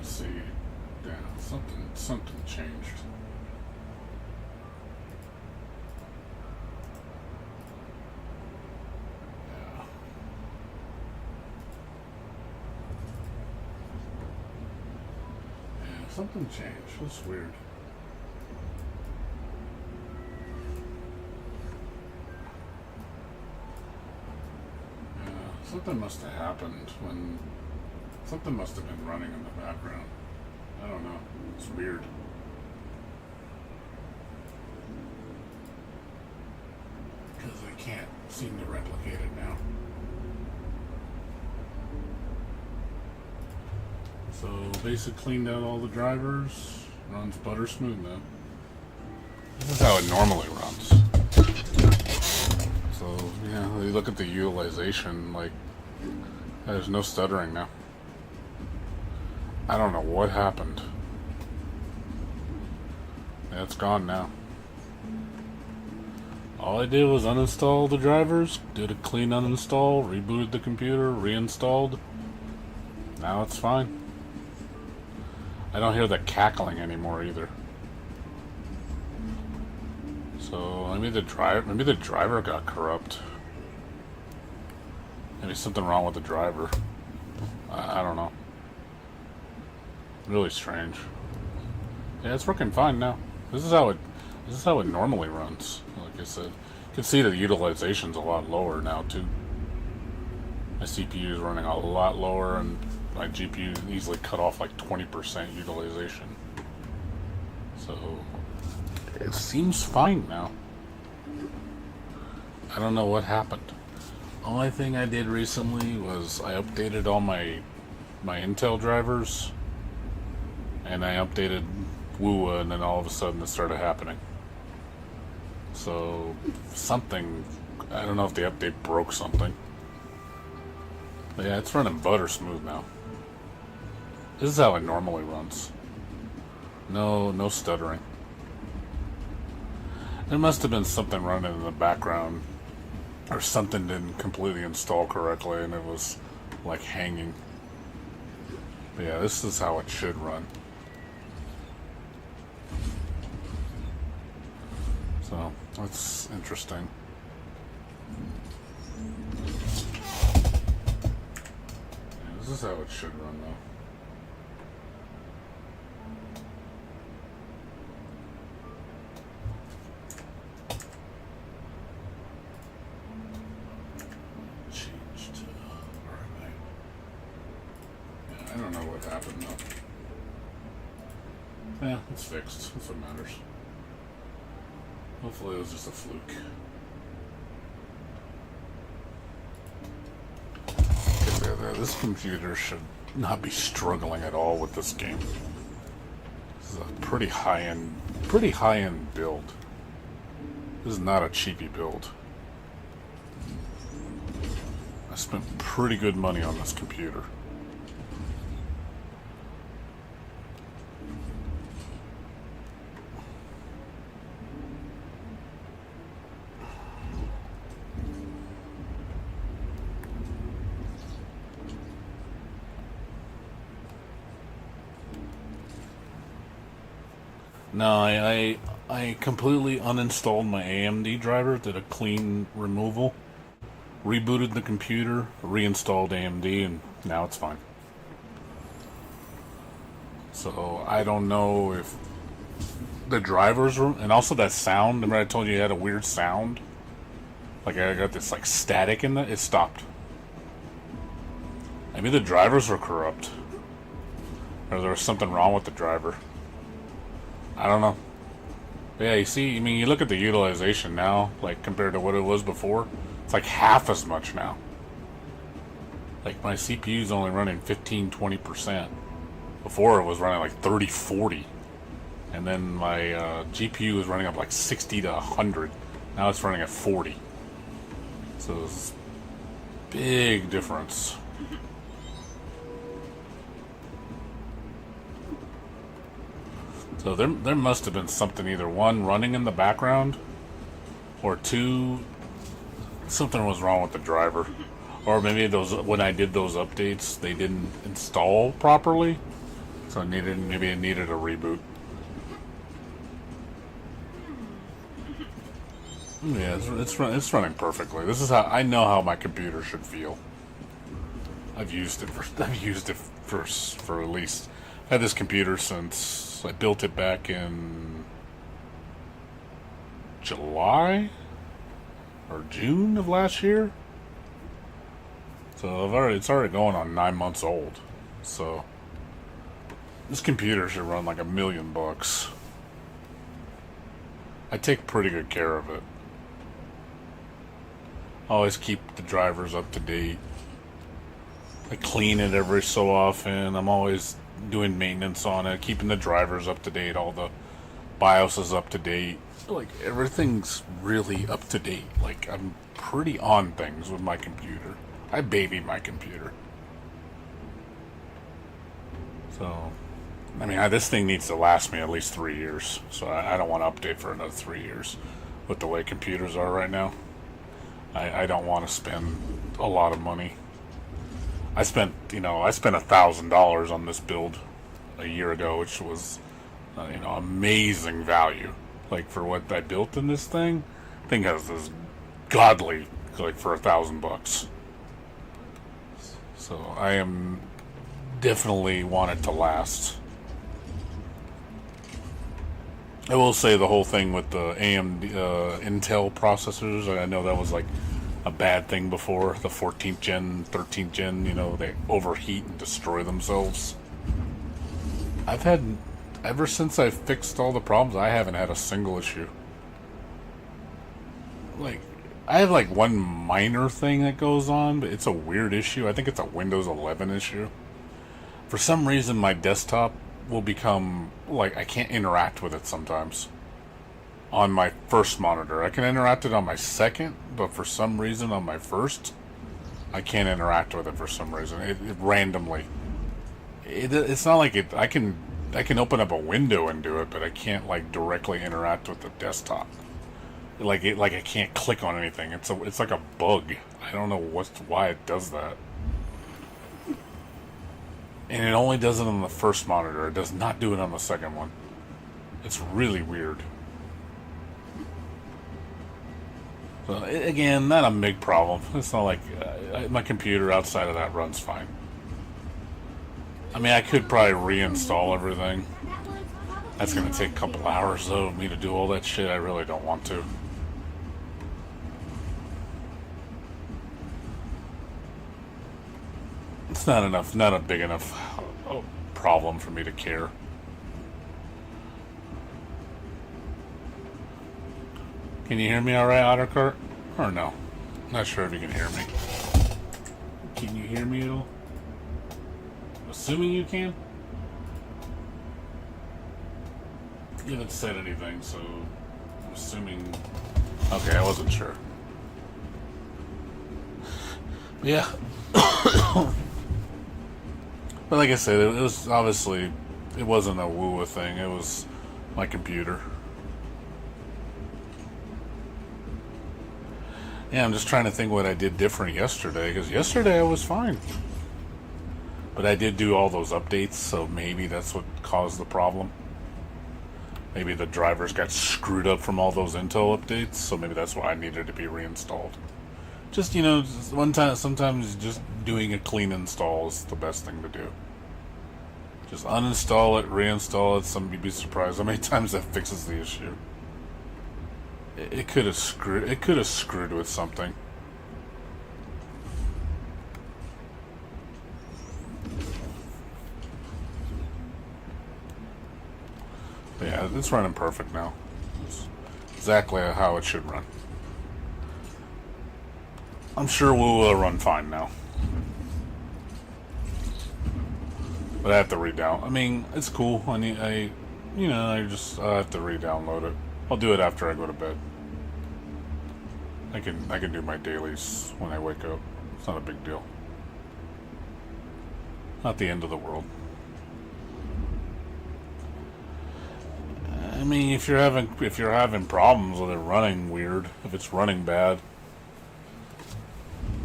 Let's see. Yeah, something changed. Yeah. Yeah, something changed. That's weird. Something must have happened when... Something must have been running in the background. I don't know. It's weird. Because I can't seem to replicate it now. So, basically cleaned out all the drivers. Runs butter smooth now. This is how it normally runs. So, yeah, you look at the utilization, like, there's no stuttering now. I don't know what happened. Yeah, it's gone now. All I did was uninstall the drivers, did a clean uninstall, rebooted the computer, reinstalled. Now it's fine. I don't hear the cackling anymore either. So maybe the driver got corrupt. Maybe something wrong with the driver. I don't know. Really strange. Yeah, it's working fine now. This is how it normally runs. Like I said, you can see the utilization's a lot lower now too. My CPU is running a lot lower, and my GPU easily cut off like 20% utilization. So it seems fine now. I don't know what happened. Only thing I did recently was I updated all my Intel drivers, and I updated WUA, and then all of a sudden it started happening. So something, I don't know if the update broke something. But yeah, it's running butter smooth now. This is how it normally runs. No stuttering. There must have been something running in the background, or something didn't completely install correctly and it was like hanging. But yeah, this is how it should run. So that's interesting. Yeah, this is how it should run though. Change to Arknight. Yeah, I don't know what happened though. Yeah, it's fixed. That's what matters. Hopefully it was just a fluke. Okay, this computer should not be struggling at all with this game. This is a pretty high-end build. This is not a cheapy build. I spent pretty good money on this computer. No, I completely uninstalled my AMD driver, did a clean removal, rebooted the computer, reinstalled AMD, and now it's fine. So I don't know if the drivers were, and also that sound, remember I told you it had a weird sound? Like I got this like static in it stopped. Maybe the drivers were corrupt. Or there was something wrong with the driver. I don't know. But yeah, you see, I mean, you look at the utilization now, like compared to what it was before, it's like half as much now. Like my CPU is only running 15-20%. Before it was running like 30-40. And then my GPU was running up like 60 to 100. Now it's running at 40. So it's a big difference. So there must have been something, either one, running in the background, or two, something was wrong with the driver. Or maybe those, when I did those updates, they didn't install properly. So maybe it needed a reboot. Yeah, it's running perfectly. This is how I know how my computer should feel. I've used it for at least. I had this computer since I built it back in July or June of last year. So it's already going on 9 months old. So this computer should run like $1 million. I take pretty good care of it. I always keep the drivers up to date. I clean it every so often. I'm always doing maintenance on it, keeping the drivers up to date, all the BIOS is up to date. Like, everything's really up to date. Like, I'm pretty on things with my computer. I baby my computer. So, I mean, this thing needs to last me at least 3 years. So I don't want to update for another 3 years with the way computers are right now. I don't want to spend a lot of money. I spent $1,000 on this build a year ago, which was, amazing value. Like, for what I built in this thing, has this godly, like, for $1,000. So I am definitely want it to last. I will say the whole thing with the AMD Intel processors, I know that was like a bad thing before. The 14th gen, 13th gen, they overheat and destroy themselves. Ever since I fixed all the problems, I haven't had a single issue. Like, I have like one minor thing that goes on, but it's a weird issue. I think it's a Windows 11 issue. For some reason, my desktop will become, like, I can't interact with it sometimes. On my first monitor. I can interact it on my second, but for some reason on my first, I can't interact with it for some reason. It randomly. It's not like it. I can open up a window and do it, but I can't, like, directly interact with the desktop. Like I can't click on anything. It's like a bug. I don't know why it does that. And it only does it on the first monitor. It does not do it on the second one. It's really weird. So, again, not a big problem. It's not like my computer outside of that runs fine. I mean, I could probably reinstall everything. That's going to take a couple hours, though, of me to do all that shit. I really don't want to. It's not a big enough problem for me to care. Can you hear me alright, Ottercart? Or no? Not sure if you can hear me. Can you hear me at all? Assuming you can? You haven't said anything, so I'm assuming... Okay, I wasn't sure. Yeah. But like I said, it was obviously, it wasn't a woo-woo thing. It was my computer. Yeah, I'm just trying to think what I did different yesterday, because yesterday I was fine. But I did do all those updates, so maybe that's what caused the problem. Maybe the drivers got screwed up from all those Intel updates, so maybe that's why I needed to be reinstalled. Just, just one time, sometimes just doing a clean install is the best thing to do. Just uninstall it, reinstall it. You'd be surprised how many times that fixes the issue. It could have screwed with something. But yeah, it's running perfect now. It's exactly how it should run. I'm sure we'll run fine now. But I have to re-download. I mean, it's cool. I have to re-download it. I'll do it after I go to bed. I can do my dailies when I wake up. It's not a big deal. Not the end of the world. I mean, if you're having problems with it running weird, if it's running bad,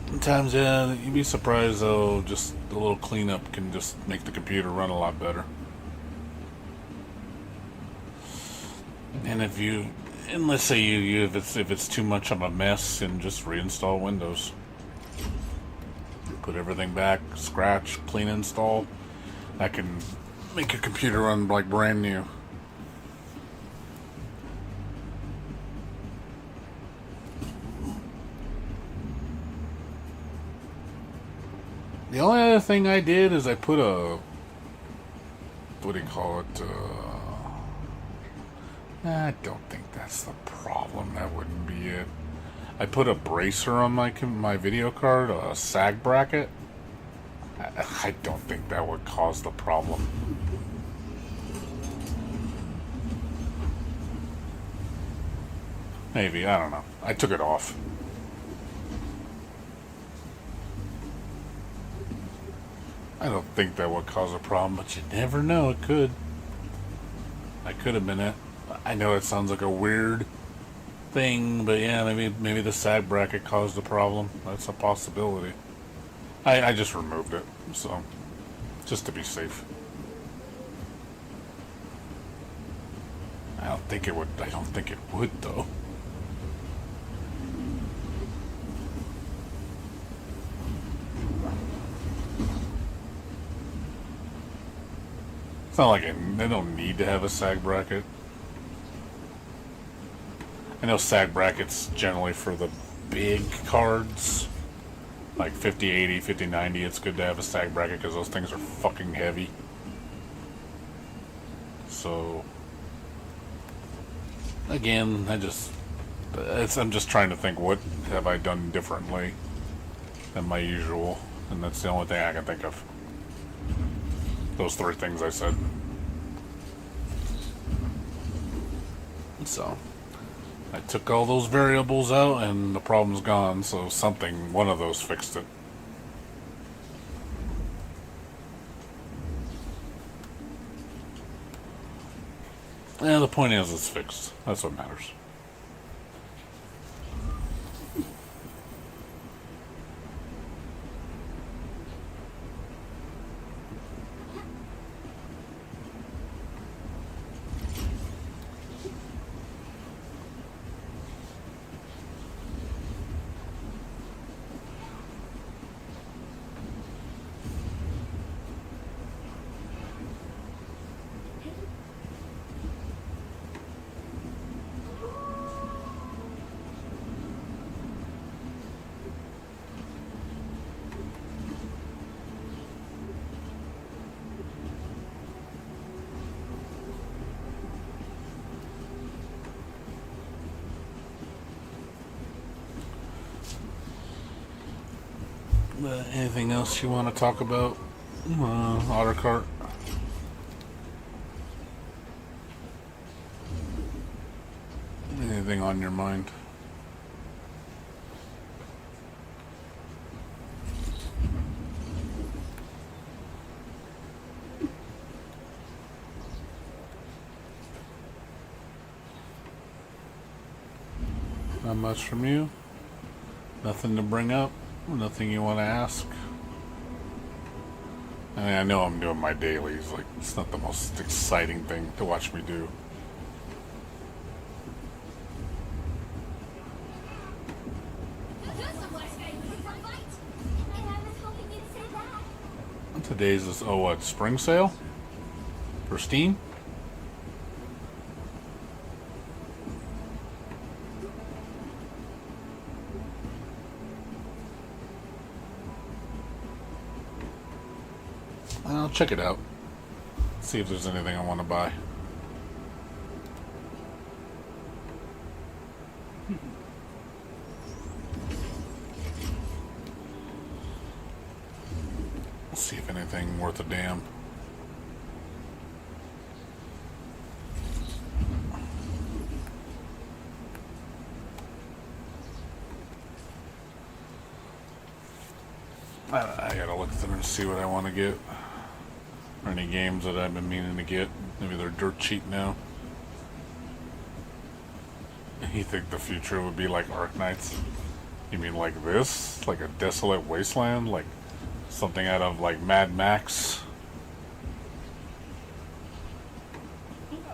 sometimes, yeah, you'd be surprised though. Just a little cleanup can just make the computer run a lot better. And and let's say if it's too much of a mess, and just reinstall Windows. Put everything back, scratch, clean install. That can make your computer run like brand new. The only other thing I did is I put a, what do you call it? I don't think that's the problem. That wouldn't be it. I put a bracer on my video card, a sag bracket. I don't think that would cause the problem. Maybe, I don't know. I took it off. I don't think that would cause a problem, but you never know. It could. That could have been it. I know it sounds like a weird thing, but yeah, maybe the sag bracket caused the problem. That's a possibility. I just removed it, so just to be safe. I don't think it would though. It's not like they don't need to have a sag bracket. I know sag brackets generally for the big cards, like 5080, 5090, it's good to have a sag bracket because those things are fucking heavy. So, again, I'm just trying to think, what have I done differently than my usual, and that's the only thing I can think of. Those three things I said. So, I took all those variables out and the problem's gone, so one of those fixed it. Yeah, the point is it's fixed. That's what matters. Anything else you want to talk about? Autocart? Anything on your mind? Not much from you? Nothing to bring up? Nothing you want to ask? I mean, I know I'm doing my dailies, like, it's not the most exciting thing to watch me do. Today's is, what, spring sale? For Steam? I'll check it out. See if there's anything I want to buy. See if anything worth a damn. I gotta look through and see what I want to get. Or any games that I've been meaning to get. Maybe they're dirt cheap now. You think the future would be like Arknights? You mean like this? Like a desolate wasteland? Like something out of like Mad Max?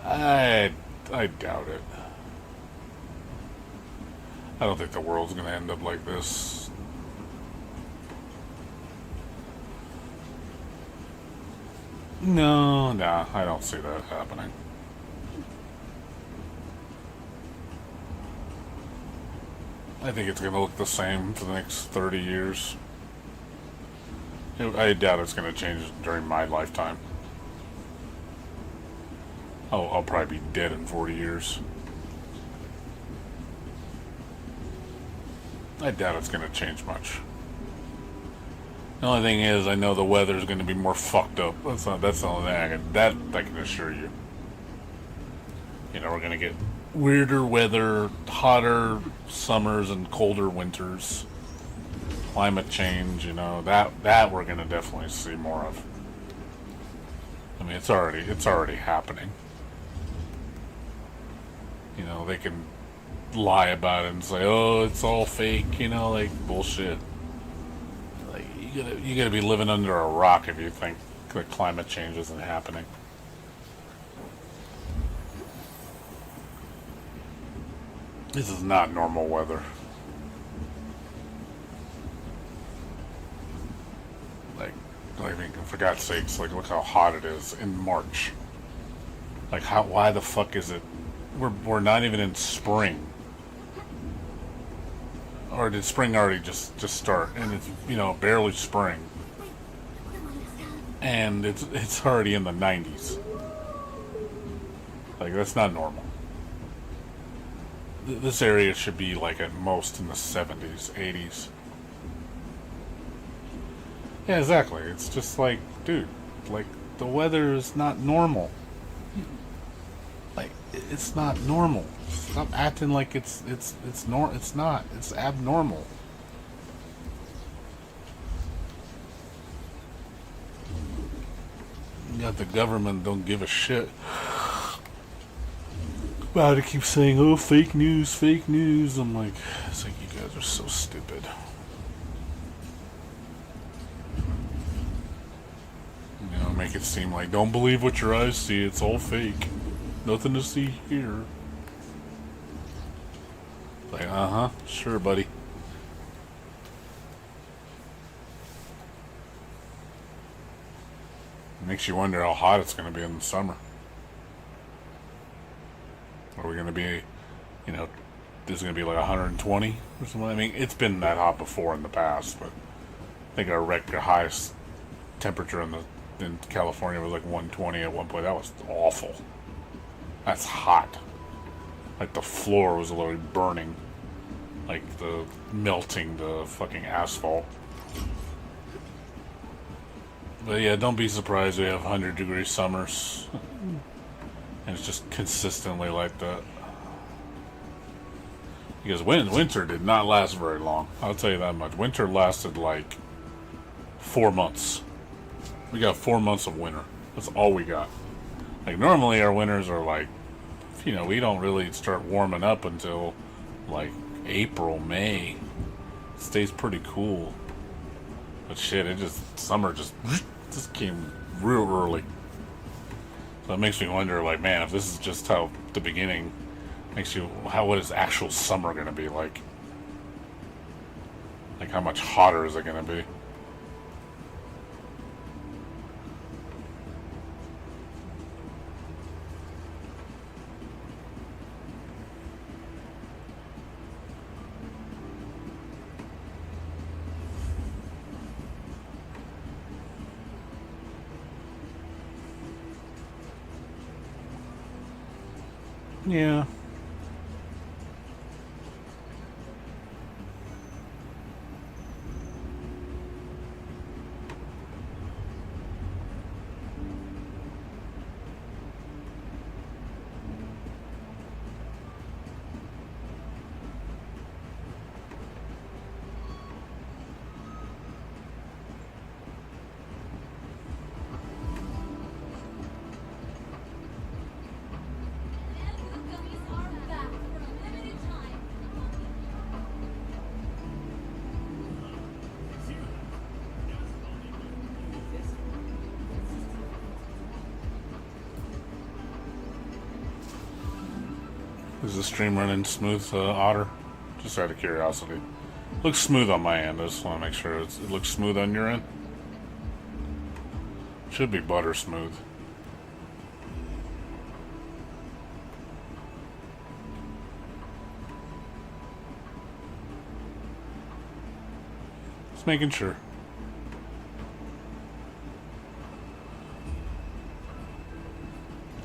I I doubt it. I don't think the world's gonna end up like this. No, nah, I don't see that happening. I think it's gonna look the same for the next 30 years. I doubt it's gonna change during my lifetime. I'll probably be dead in 40 years. I doubt it's going to change much. The only thing is, I know the weather's going to be more fucked up. That's the only thing I can assure you. You know, we're going to get weirder weather, hotter summers and colder winters. Climate change, you know, that we're going to definitely see more of. I mean, it's already happening. You know, they can lie about it and say, "Oh, it's all fake," you know, like bullshit. Like you gotta be living under a rock if you think that climate change isn't happening. This is not normal weather. I mean, for God's sakes, like look how hot it is in March. Like why the fuck is it? We're not even in spring. Or did spring already just start? And it's, you know, barely spring. And it's already in the 90s. Like, that's not normal. This area should be, like, at most in the 70s, 80s. Yeah, exactly. It's just like, dude, like, the weather is not normal. Like, it's not normal. Stop acting like it's not. It's abnormal. You got the government don't give a shit. About to keep saying, "Oh, fake news, fake news." I'm like, it's like you guys are so stupid. You know, make it seem like don't believe what your eyes see. It's all fake. Nothing to see here. Like, sure, buddy. It makes you wonder how hot it's going to be in the summer. Are we going to be, you know, this is going to be like 120 or something? I mean, it's been that hot before in the past, but I think our record highest temperature in California was like 120 at one point. That was awful. That's hot. Like the floor was literally burning. Like melting the fucking asphalt. But yeah, don't be surprised we have 100-degree summers. And it's just consistently like that. Because winter did not last very long. I'll tell you that much. Winter lasted like 4 months. We got 4 months of winter. That's all we got. Like normally our winters are like, you know, we don't really start warming up until like April, May. It stays pretty cool. But shit, summer just came real early. So it makes me wonder, like, man, if this is just how the beginning makes you, what is actual summer going to be like? Like, how much hotter is it going to be? Yeah. Is the stream running smooth, Otter? Just out of curiosity. Looks smooth on my end. I just want to make sure it looks smooth on your end. Should be butter smooth. Just making sure.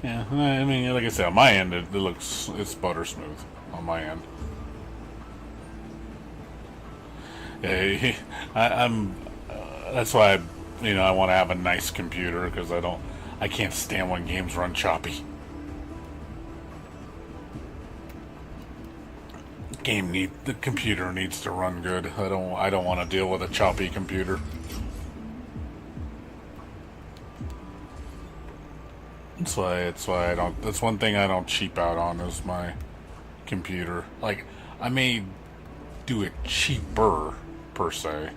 Yeah, I mean, like I said, on my end, it's butter smooth on my end. Yeah, I'm. That's why I want to have a nice computer because I can't stand when games run choppy. The computer needs to run good. I don't want to deal with a choppy computer. That's why I don't. That's one thing I don't cheap out on is my computer. Like, I may do it cheaper per se,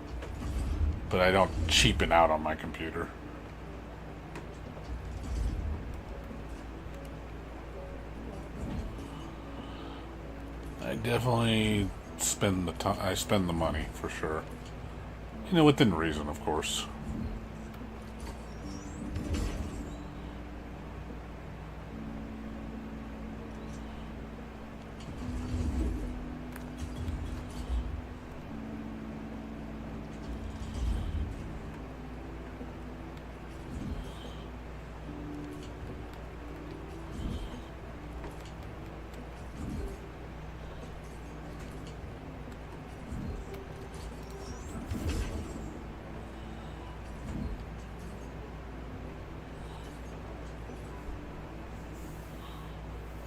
but I don't cheapen out on my computer. I definitely spend the time. I spend the money for sure. Within reason, of course.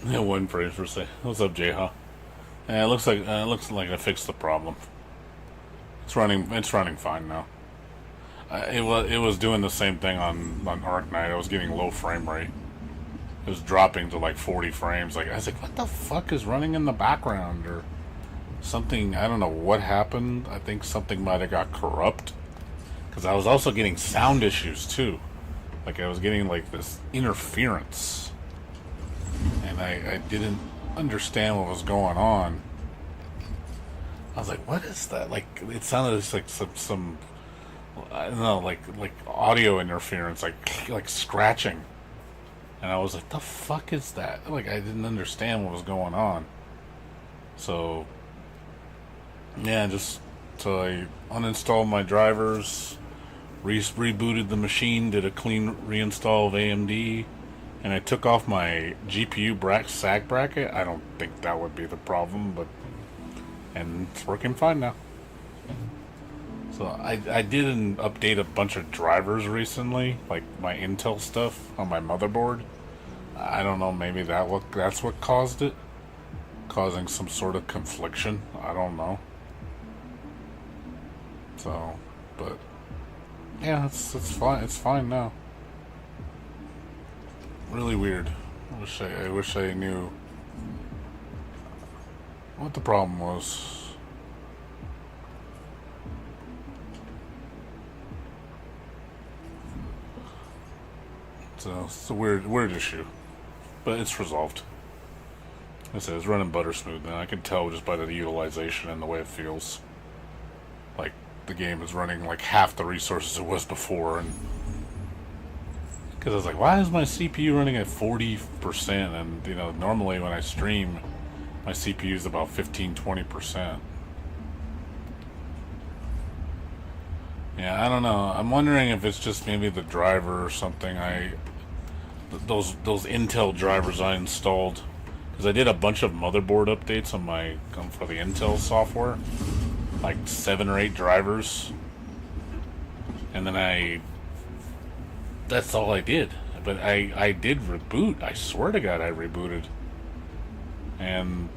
Yeah, one phrase per se. What's up, Jayha? Yeah, it looks like I fixed the problem. It's running fine now. It was doing the same thing on Arknight. I was getting low frame rate. It was dropping to like 40 frames. Like, I was like, what the fuck is running in the background or something? I don't know what happened. I think something might have got corrupt because I was also getting sound issues too. Like, I was getting like this interference. And I didn't understand what was going on. I was like, what is that? Like, it sounded just like some I don't know, like audio interference, like scratching. And I was like, the fuck is that? Like, I didn't understand what was going on. So, yeah, so I uninstalled my drivers, rebooted the machine, did a clean reinstall of AMD, and I took off my GPU sag bracket. I don't think that would be the problem, and it's working fine now. So I did update a bunch of drivers recently, like my Intel stuff on my motherboard. I don't know, maybe that's what caused it, causing some sort of confliction. I don't know. So, but yeah, it's fine. It's fine now. Really weird. I wish I knew what the problem was. So it's a weird issue, but it's resolved. I said it's running butter smooth now. I can tell just by the utilization and the way it feels. Like the game is running like half the resources it was before, and because I was like, why is my CPU running at 40%? And normally when I stream, my CPU is about 15-20%. Yeah, I don't know. I'm wondering if it's just maybe the driver or something. Those Intel drivers I installed, because I did a bunch of motherboard updates for the Intel software, like 7 or 8 drivers, and then that's all I did. But I did reboot. I swear to God, I rebooted, and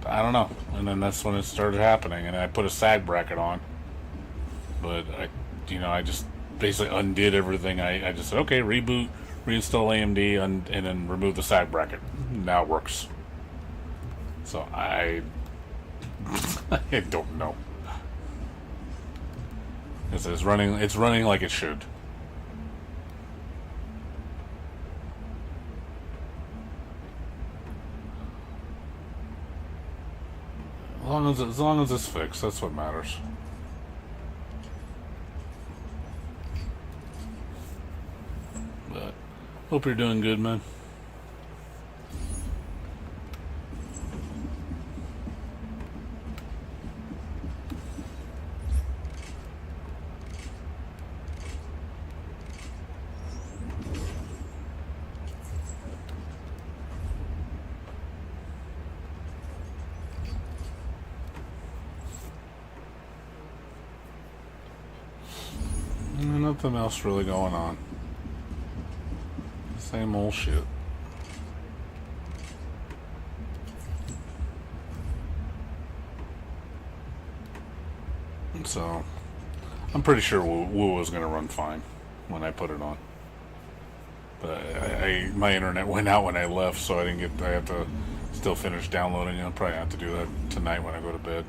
I don't know. And then that's when it started happening, and I put a sag bracket on. But I just basically undid everything. I just said, okay, reboot, reinstall AMD, and then remove the sag bracket. Now it works. So I don't know. It's running like it should. long as it's fixed, that's what matters. But hope you're doing good, man. Nothing else really going on. Same old shit. So, I'm pretty sure Woo was going to run fine when I put it on. But my internet went out when I left, so I have to still finish downloading it. I'll probably have to do that tonight when I go to bed.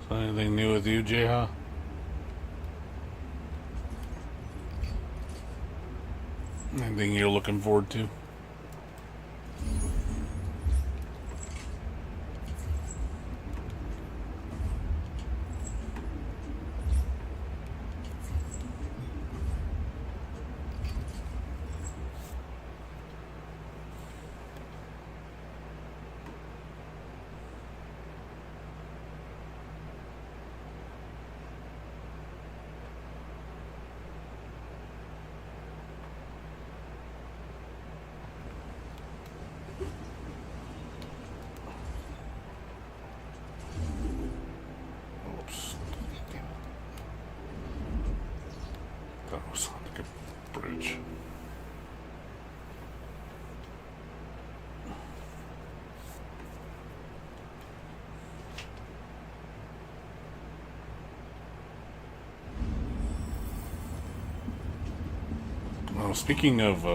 So anything new with you, Jayha? Anything you're looking forward to? That was like a bridge. Well, speaking of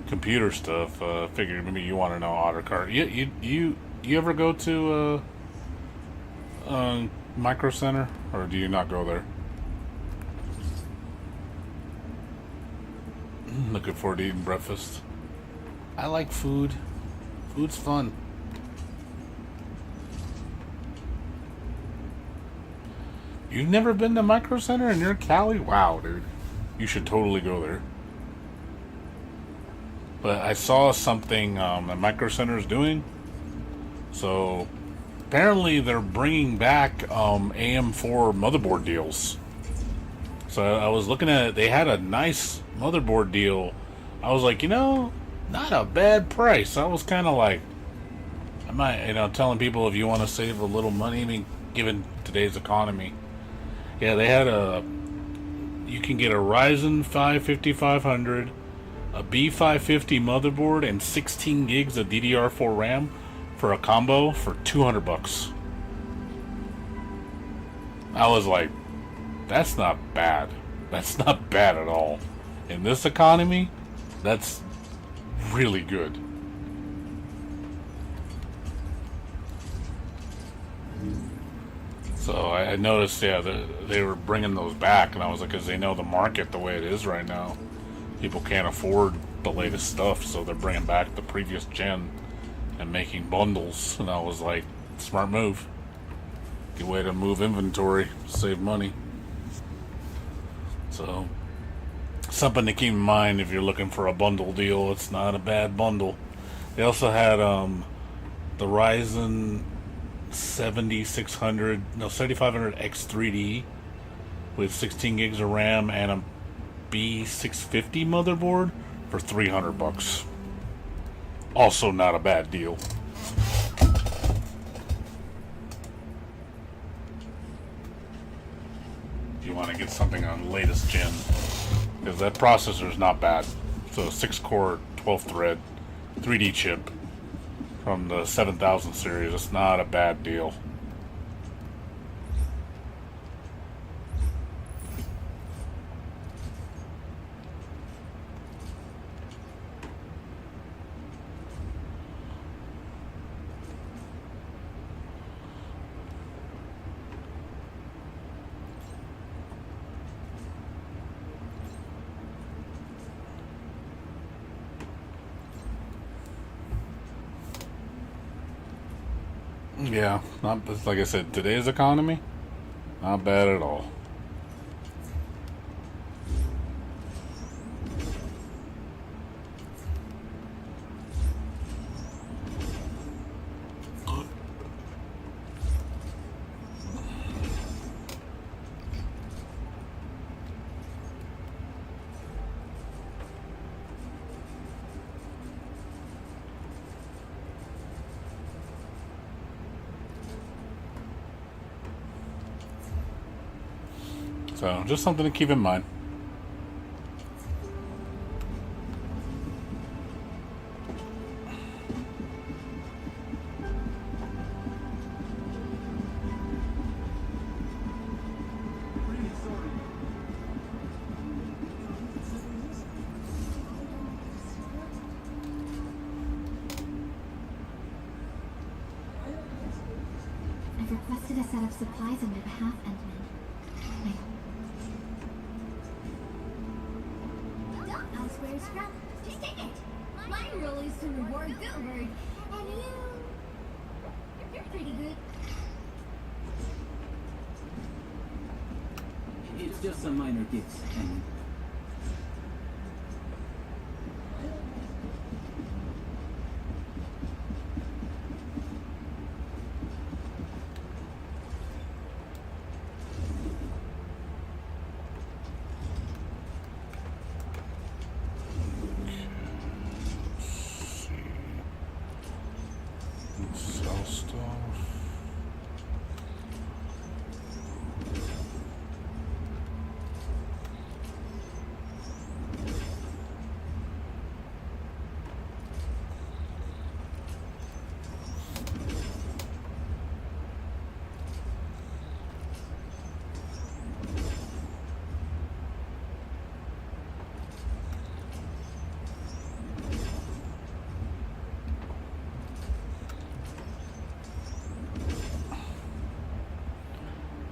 computer stuff, figured maybe you want to know AutoCart. You ever go to Micro Center, or do you not go there? Looking forward to eating breakfast. I like food. Food's fun. You've never been to Micro Center and you're in Cali? Wow, dude. You should totally go there. But I saw something that Micro Center is doing. So apparently they're bringing back AM4 motherboard deals. So I was looking at it. They had a nice motherboard deal. I was like, not a bad price. I was kind of like, I might, telling people if you want to save a little money, I mean, given today's economy. Yeah, they had you can get a Ryzen 5 5500, a B550 motherboard, and 16 gigs of DDR4 RAM for a combo for $200. I was like, that's not bad. That's not bad at all. In this economy, that's really good. So I noticed, yeah, they were bringing those back, and I was like, because they know the market the way it is right now. People can't afford the latest stuff, so they're bringing back the previous gen and making bundles. And I was like, smart move. Good way to move inventory, save money. So, something to keep in mind if you're looking for a bundle deal. It's not a bad bundle. They also had the Ryzen 7500 X3D with 16 gigs of RAM and a B650 motherboard for $300. Also not a bad deal. If you want to get something on the latest gen. Because that processor is not bad. So 6-core, 12-thread, 3D chip from the 7000 series. It's not a bad deal. Yeah, not like I said, today's economy, not bad at all. So, just something to keep in mind. I've requested a set of supplies on my behalf, Endman. Don't ask where it's from. Just take it. My role is to reward good work, and you're pretty good. It's just some minor gifts, and Sell stuff.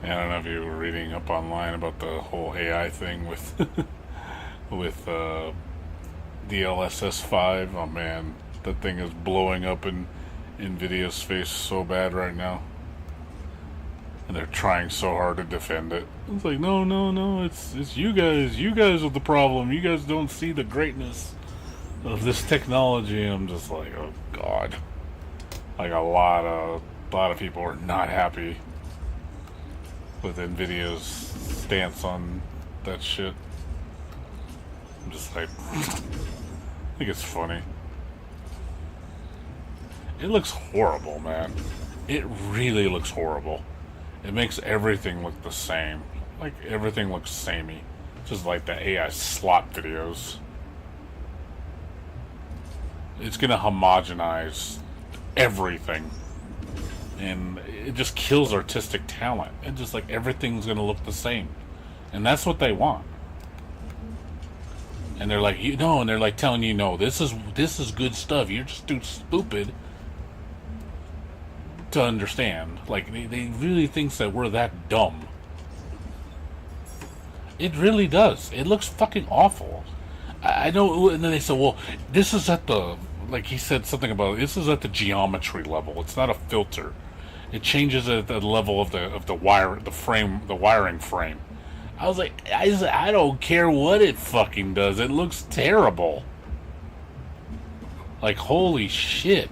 I don't know if you were reading up online about the whole AI thing with with DLSS 5. Oh man, that thing is blowing up in Nvidia's face so bad right now, and they're trying so hard to defend it. It's like, no, it's you guys. You guys are the problem. You guys don't see the greatness of this technology. I'm just like, oh god. Like a lot of people are not happy with Nvidia's stance on that shit. I'm just like, I think it's funny. It looks horrible, man. It really looks horrible. It makes everything look the same. Like, everything looks samey. Just like the AI slot videos. It's gonna homogenize everything. And it just kills artistic talent. And just like everything's gonna look the same. And that's what they want. And they're like, and they're like telling you, no, this is good stuff. You're just too stupid to understand. Like, they really think that we're that dumb. It really does. It looks fucking awful. I know, and then they say, well, this is at the, like he said something about, this is at the geometry level. It's not a filter. It changes at the level of the wiring frame. I was like, I don't care what it fucking does. It looks terrible. Like, holy shit.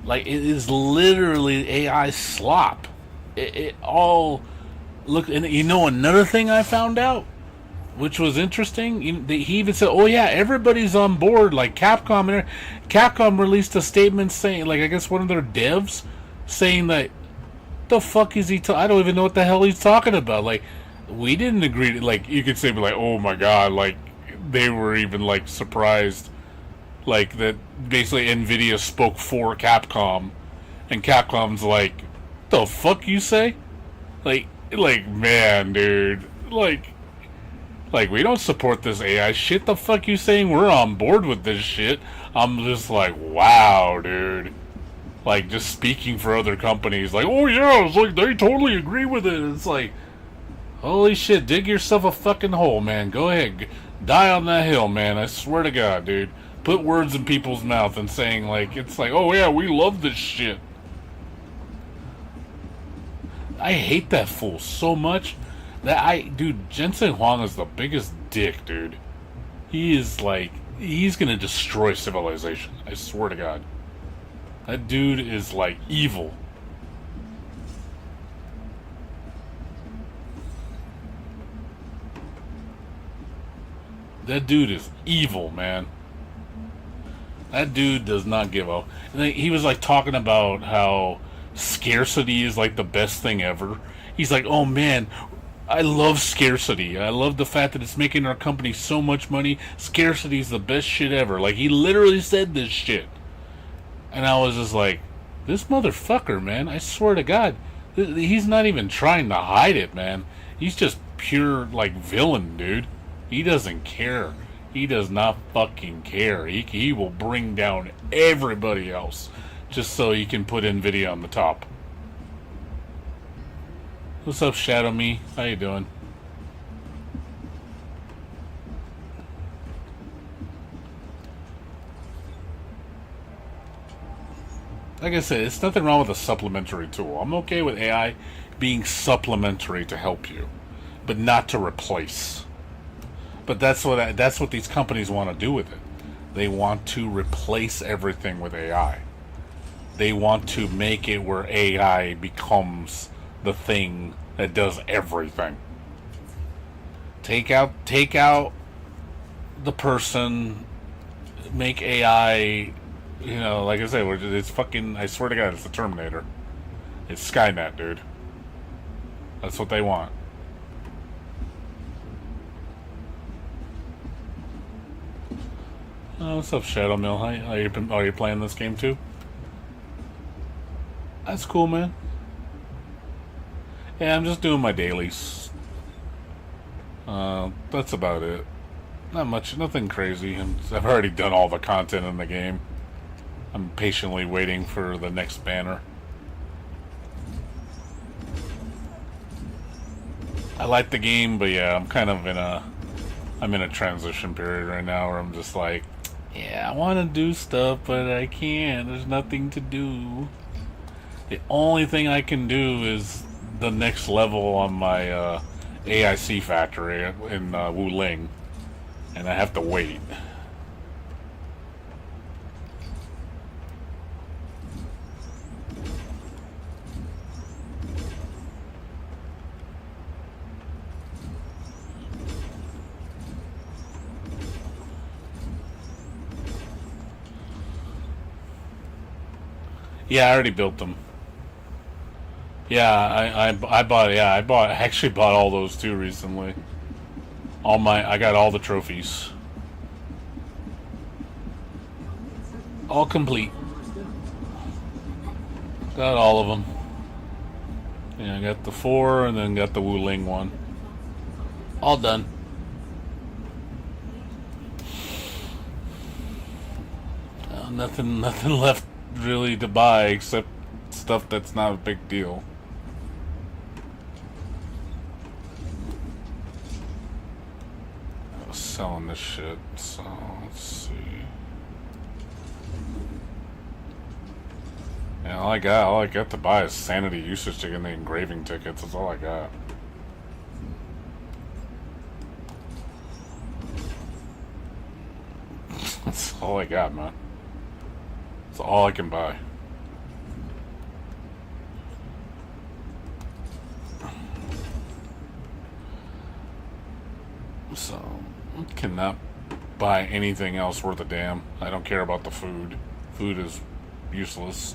Like, it is literally AI slop. It all look. And you know, another thing I found out, which was interesting. He even said, "Oh yeah, everybody's on board." Like Capcom released a statement saying, like, I guess one of their devs saying that, the fuck is he? I don't even know what the hell he's talking about. Like, we didn't agree to. Like, you could say, like, oh my god, like they were even like surprised, like that basically Nvidia spoke for Capcom, and Capcom's like, "The fuck you say?" Like man, dude, like we don't support this AI shit. The fuck you saying? We're on board with this shit. I'm just like, wow, dude. Like just speaking for other companies, like, oh yeah, it's like they totally agree with it. It's like, holy shit, dig yourself a fucking hole, man. Go ahead, die on that hill, man. I swear to God, dude. Put words in people's mouth and saying like, it's like, oh yeah, we love this shit. I hate that fool so much that dude, Jensen Huang is the biggest dick, dude. He is like, he's gonna destroy civilization. I swear to God. That dude is like evil. That dude is evil, man. That dude does not give up. And he was like talking about how scarcity is like the best thing ever. He's like, oh man, I love scarcity. I love the fact that it's making our company so much money. Scarcity is the best shit ever. Like, he literally said this shit. And I was just like, this motherfucker, man, I swear to God, he's not even trying to hide it, man. He's just pure, like, villain, dude. He doesn't care. He does not fucking care. He will bring down everybody else just so he can put Nvidia on the top. What's up, Shadow Me? How you doing? Like I said, it's nothing wrong with a supplementary tool. I'm okay with AI being supplementary to help you, but not to replace. But that's what these companies want to do with it. They want to replace everything with AI. They want to make it where AI becomes the thing that does everything. Take out the person, make AI. You know, like I said, it's fucking, I swear to God, it's the Terminator. It's Skynet, dude. That's what they want. Oh, what's up, Shadow Mill? Are you playing this game too? That's cool, man. Yeah, I'm just doing my dailies. That's about it. Not much, nothing crazy. I've already done all the content in the game. I'm patiently waiting for the next banner. I like the game, but yeah, I'm kind of I'm in a transition period right now where I'm just like, yeah, I want to do stuff, but I can't. There's nothing to do. The only thing I can do is the next level on my AIC factory in Wuling, and I have to wait. Yeah, I already built them. Yeah, I actually bought all those too recently. I got all the trophies. All complete. Got all of them. Yeah, I got the 4 and then got the Wuling one. All done. Nothing left really to buy except stuff that's not a big deal. I was selling this shit, so let's see. Yeah, all I got to buy is sanity usage ticket and the engraving tickets. That's all I got. That's all I got, man. That's all I can buy. So, I cannot buy anything else worth a damn. I don't care about the food. Food is useless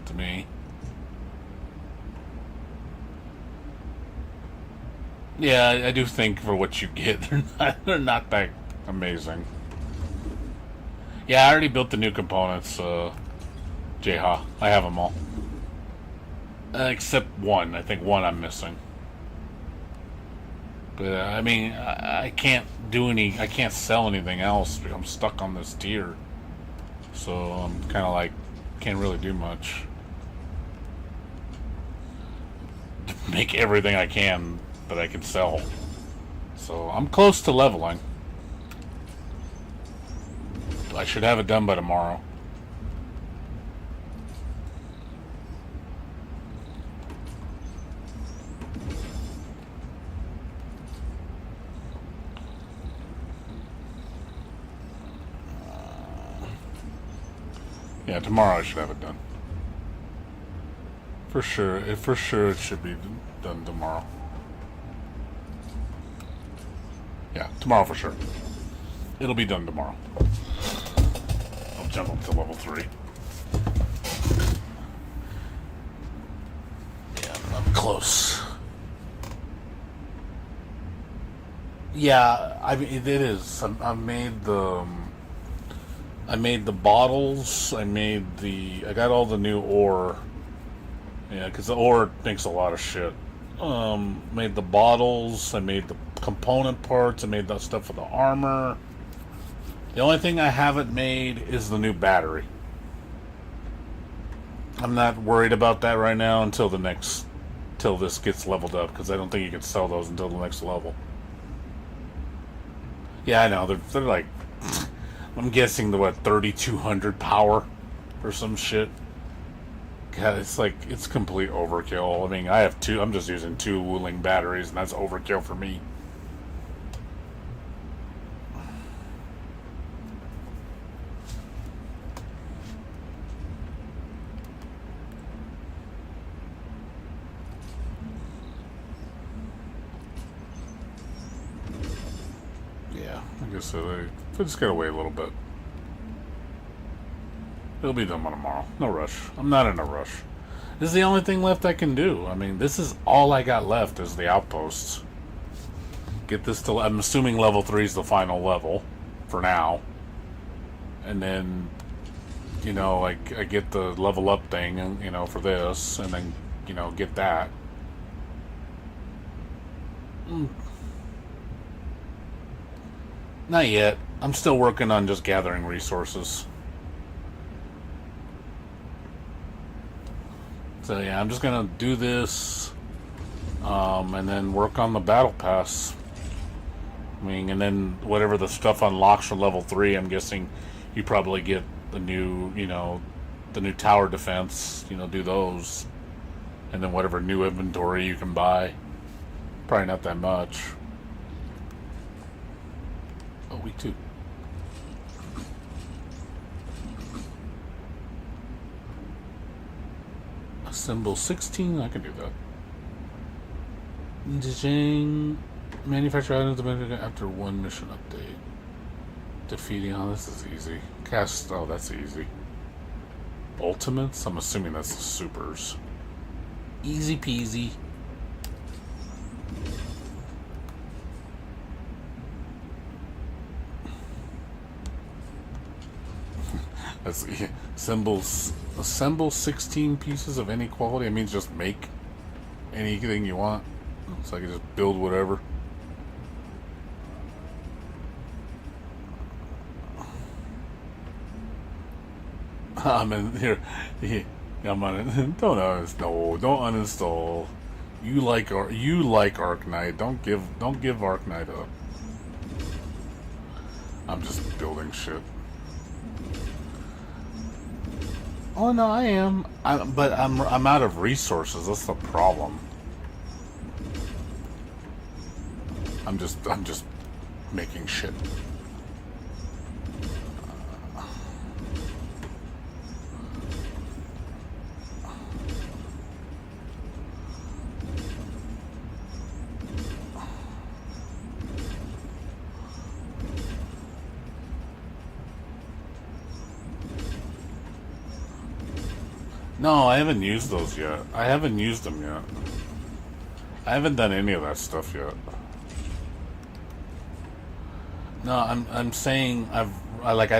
to me. Yeah, I do think for what you get, they're not that Amazing. Yeah, I already built the new components, Jeha. I have them all. Except one. I think one I'm missing. But, I mean, I can't do any... I can't sell anything else. I'm stuck on this tier. So, I'm kind of like... Can't really do much. Make everything I can that I can sell. So, I'm close to leveling. I should have it done by tomorrow. Yeah, tomorrow I should have it done. For sure it should be done tomorrow. Yeah, tomorrow for sure. It'll be done tomorrow. I'll jump up to level 3. Yeah, I'm close. Yeah, I mean it is. I made the bottles. I got all the new ore. Yeah, because the ore makes a lot of shit. Made the bottles. I made the component parts. I made that stuff for the armor. The only thing I haven't made is the new battery. I'm not worried about that right now until this gets leveled up, because I don't think you can sell those until the next level. Yeah, I know. They're like, I'm guessing the 3,200 power or some shit. God, it's like, it's complete overkill. I mean, I have 2. I'm just using 2 Wuthering batteries, and that's overkill for me. Yeah, I guess so. I just gotta wait a little bit. It'll be done by tomorrow. No rush. I'm not in a rush. This is the only thing left I can do. I mean, this is all I got left is the outposts. Get this to... I'm assuming level 3 is the final level for now. And then, you know, like, I get the level up thing, you know, for this. And then, you know, get that. Not yet. I'm still working on just gathering resources. So yeah, I'm just gonna do this, and then work on the battle pass. I mean, and then whatever the stuff unlocks for level 3, I'm guessing you probably get the new, you know, the new tower defense. You know, do those, and then whatever new inventory you can buy. Probably not that much. Oh, week 2. Assemble 16, I can do that. Design, manufacture items after 1 mission update. Defeating, oh, this is easy. Cast, oh, that's easy. Ultimates, I'm assuming that's the supers. Easy peasy. That's assemble 16 pieces of any quality. It means just make anything you want. So I can just build whatever. I'm in here. I'm on it. Don't uninstall. Don't uninstall. You like Arknight. Don't give Arknight up. I'm just building shit. Oh no, I am. But I'm out of resources. That's the problem. I'm just making shit. No, I haven't used those yet. I haven't used them yet. I haven't done any of that stuff yet. No, I'm saying I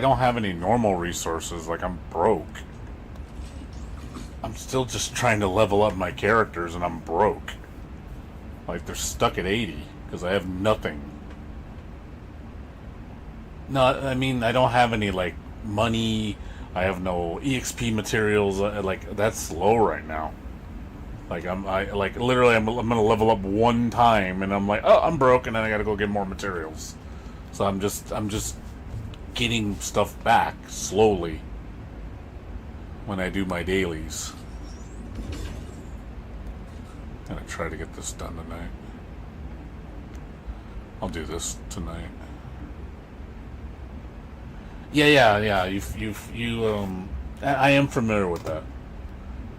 don't have any normal resources. Like, I'm broke. I'm still just trying to level up my characters, and I'm broke. Like, they're stuck at 80 because I have nothing. No, I mean, I don't have any, like, money. I have no EXP materials. Like, that's low right now. Like, literally, I'm gonna level up one time, and I'm like, oh, I'm broke, and then I gotta go get more materials. So I'm just getting stuff back slowly when I do my dailies. I'm gonna try to get this done tonight. I'll do this tonight. Yeah. I am familiar with that.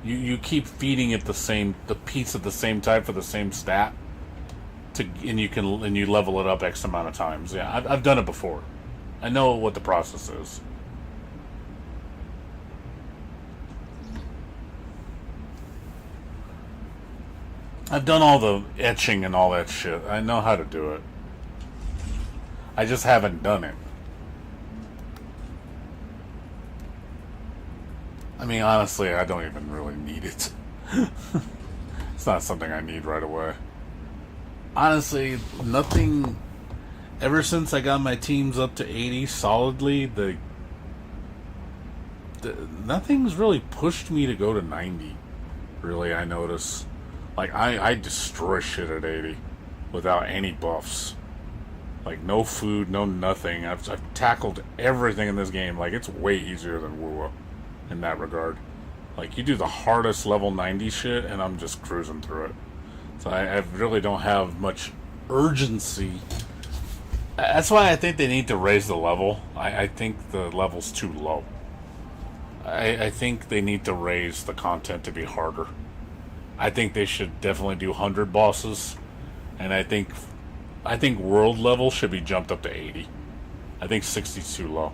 You keep feeding it the piece of the same type for the same stat, and you level it up X amount of times. Yeah, I've done it before. I know what the process is. I've done all the etching and all that shit. I know how to do it. I just haven't done it. I mean, honestly, I don't even really need it. It's not something I need right away. Honestly, nothing. Ever since I got my teams up to 80 solidly, nothing's really pushed me to go to 90. Really, I notice. Like, I destroy shit at 80 without any buffs. Like, no food, no nothing. I've tackled everything in this game. Like, it's way easier than WoW in that regard. Like, you do the hardest level 90 shit, and I'm just cruising through it. So I really don't have much urgency. That's why I think they need to raise the level. I think the level's too low. I think they need to raise the content to be harder. I think they should definitely do 100 bosses, and I think world level should be jumped up to 80. I think 60 is too low.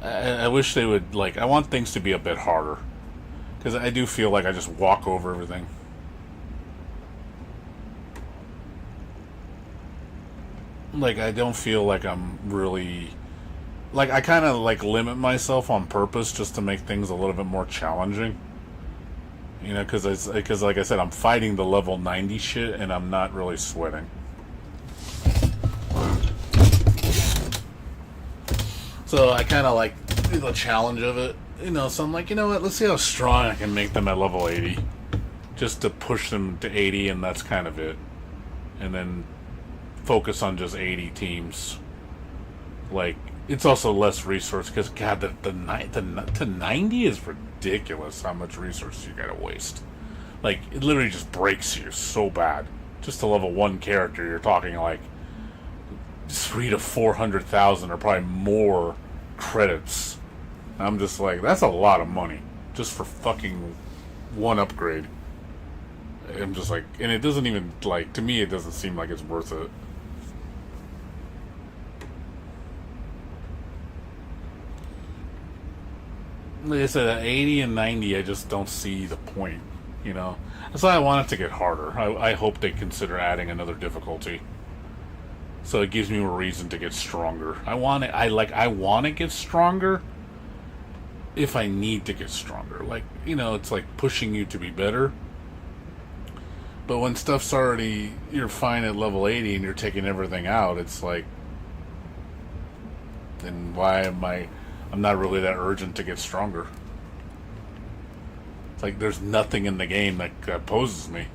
I wish they would, like, I want things to be a bit harder, because I do feel like I just walk over everything. Like, I don't feel like I'm really, like, I kind of, like, limit myself on purpose just to make things a little bit more challenging. You know, because like I said, I'm fighting the level 90 shit, and I'm not really sweating. So I kind of like the challenge of it, you know. So I'm like, you know what? Let's see how strong I can make them at level 80, just to push them to 80, and that's kind of it. And then focus on just 80 teams. Like, it's also less resource because God, the 90 is ridiculous. How much resources you gotta waste? Like, it literally just breaks you so bad. Just to level 1 character, you're talking like 300,000 to 400,000 or probably more credits. I'm just like, that's a lot of money just for fucking one upgrade. I'm just like, and it doesn't even, like, to me it doesn't seem like it's worth it. Like I said, at 80 and 90 I just don't see the point, you know. That's why I want it to get harder. I hope they consider adding another difficulty, so it gives me a reason to get stronger. I want to get stronger if I need to get stronger. Like, you know, it's like pushing you to be better. But when stuff's already, you're fine at level 80 and you're taking everything out, it's like, then why am I'm not really that urgent to get stronger. It's like there's nothing in the game that opposes me.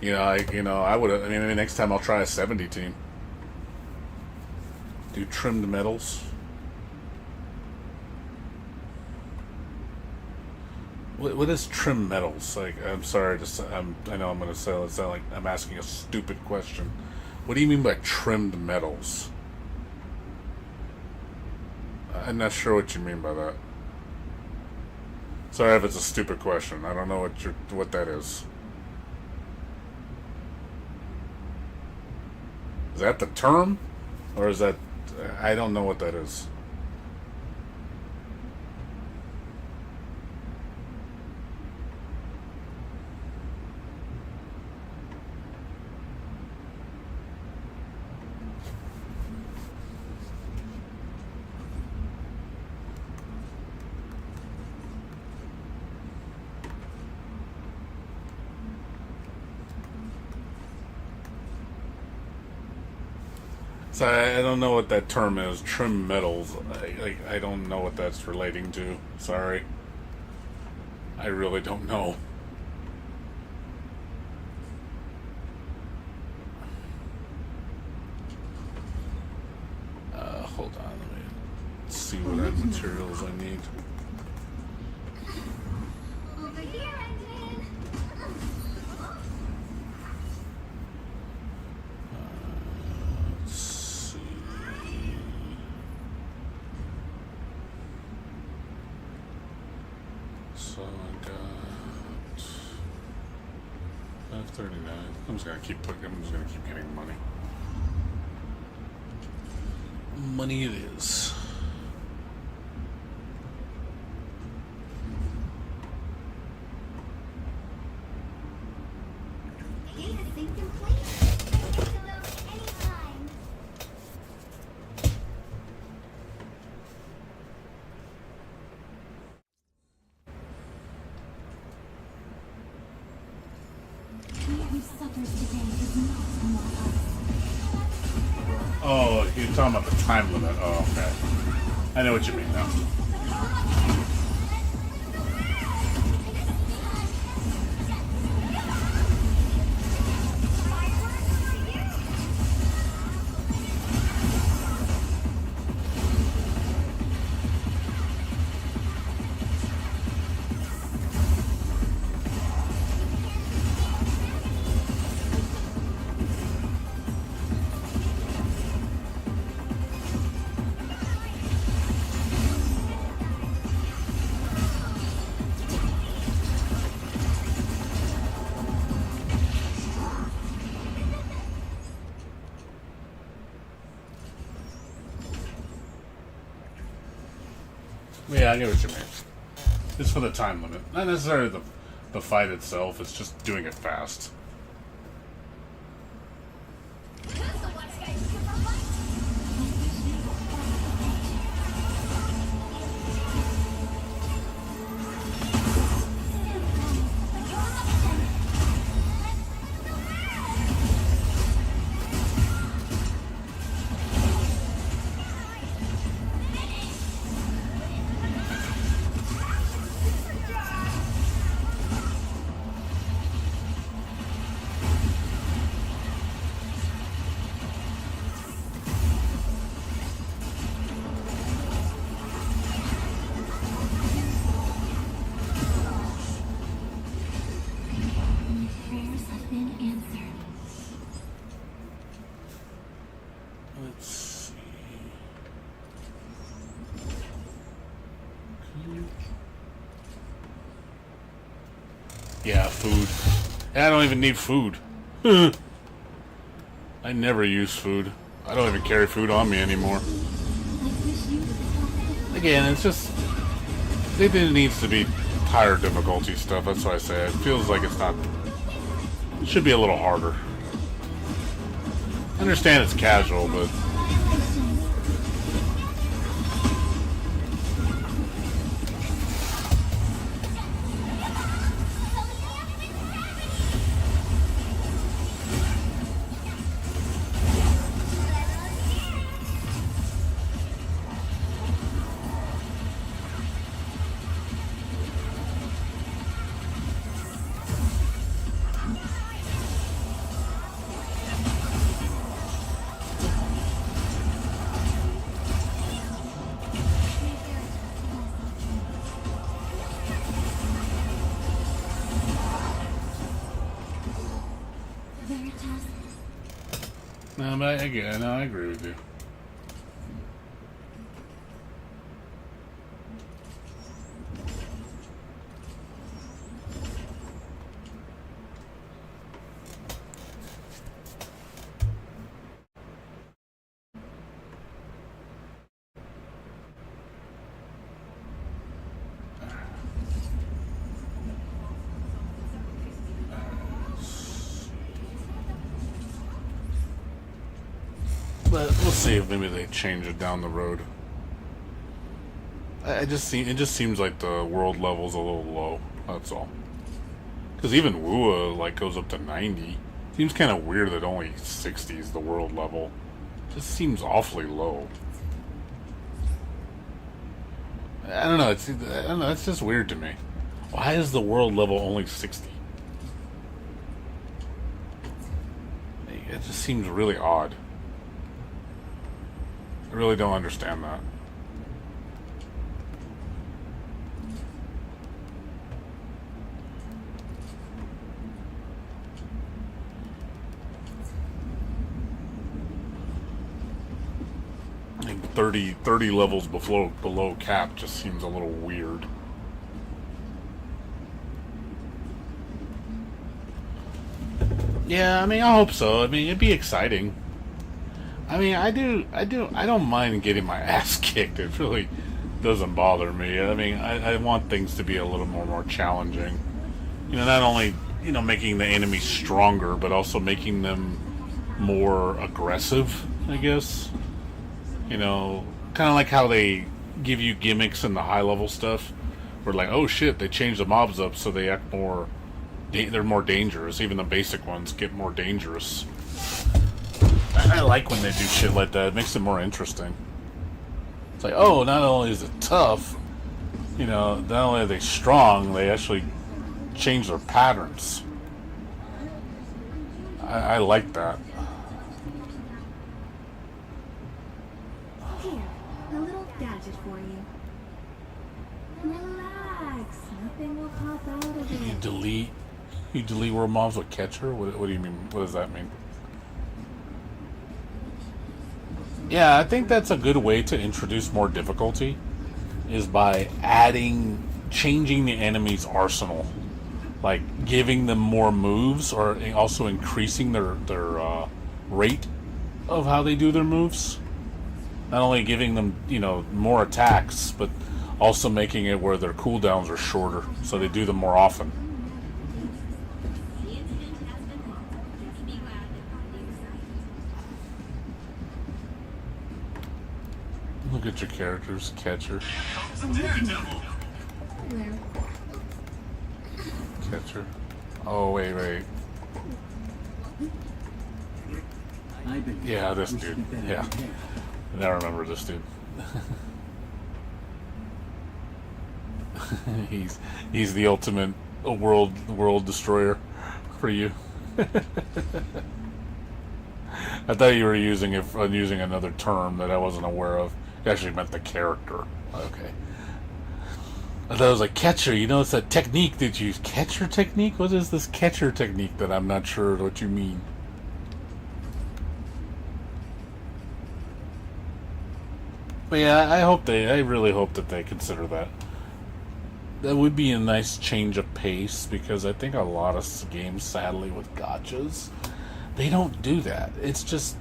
I would. I mean, maybe next time I'll try a 70 team. Do trimmed metals. What is trim metals? Like, I'm sorry, I know I'm going to sound like I'm asking a stupid question. What do you mean by trimmed metals? I'm not sure what you mean by that. Sorry if it's a stupid question. I don't know what that is. Is that the term? Or is that... I don't know what that is. So I don't know what that term is. Trim metals. I don't know what that's relating to. Sorry. I really don't know. Hold on. Let me see what materials I need. Over here, Endfield. Let's see. So I got 539. I'm just gonna keep getting money. Money it is. Need a sink complete? Take a look anytime. He who suffers today is not among us. Oh, you're talking about the time limit. Oh, okay. I know what you mean now. Yeah, I get what you mean. It's for the time limit. Not necessarily the fight itself, it's just doing it fast. Prayers have been answered. Let's see. Yeah, food. I don't even need food. I never use food. I don't even carry food on me anymore. Again, it's just... it needs to be higher difficulty stuff. That's why I say it feels like it's not... it should be a little harder. I understand it's casual, but... No, but I agree with you. But we'll see if maybe they change it down the road. It just seems like the world level's a little low. That's all. Because even Wua like goes up to 90. Seems kind of weird that only 60 is the world level. Just seems awfully low. I don't know. I don't know. It's just weird to me. Why is the world level only 60? It just seems really odd. I really don't understand that. I think 30 levels below cap just seems a little weird. Yeah, I mean, I hope so. I mean, it'd be exciting. I mean, I don't mind getting my ass kicked. It really doesn't bother me. I mean, I want things to be a little more challenging. You know, not only, you know, making the enemies stronger, but also making them more aggressive, I guess. You know, kind of like how they give you gimmicks in the high level stuff. Where like, oh shit, they changed the mobs up so they act more... They're more dangerous. Even the basic ones get more dangerous. I like when they do shit like that. It makes it more interesting. It's like, oh, not only is it tough, you know, not only are they strong, they actually change their patterns. I like that. Here, a little gadget for you. Relax, nothing will pop out of it. You delete world mobs with catcher? What do you mean? What does that mean? Yeah, I think that's a good way to introduce more difficulty, is by changing the enemy's arsenal. Like, giving them more moves, or also increasing their rate of how they do their moves. Not only giving them, you know, more attacks, but also making it where their cooldowns are shorter, so they do them more often. Look at your characters, catcher. Where? Catcher. Oh, wait. Yeah, this dude. Yeah. I remember this dude. he's the ultimate world destroyer for you. I thought you were using another term that I wasn't aware of. You actually meant the character. Okay. I thought it was like catcher. You know, it's a technique that you use. Catcher technique? What is this catcher technique that I'm not sure what you mean? But yeah, I really hope that they consider that. That would be a nice change of pace, because I think a lot of games, sadly, with gachas, they don't do that. It's just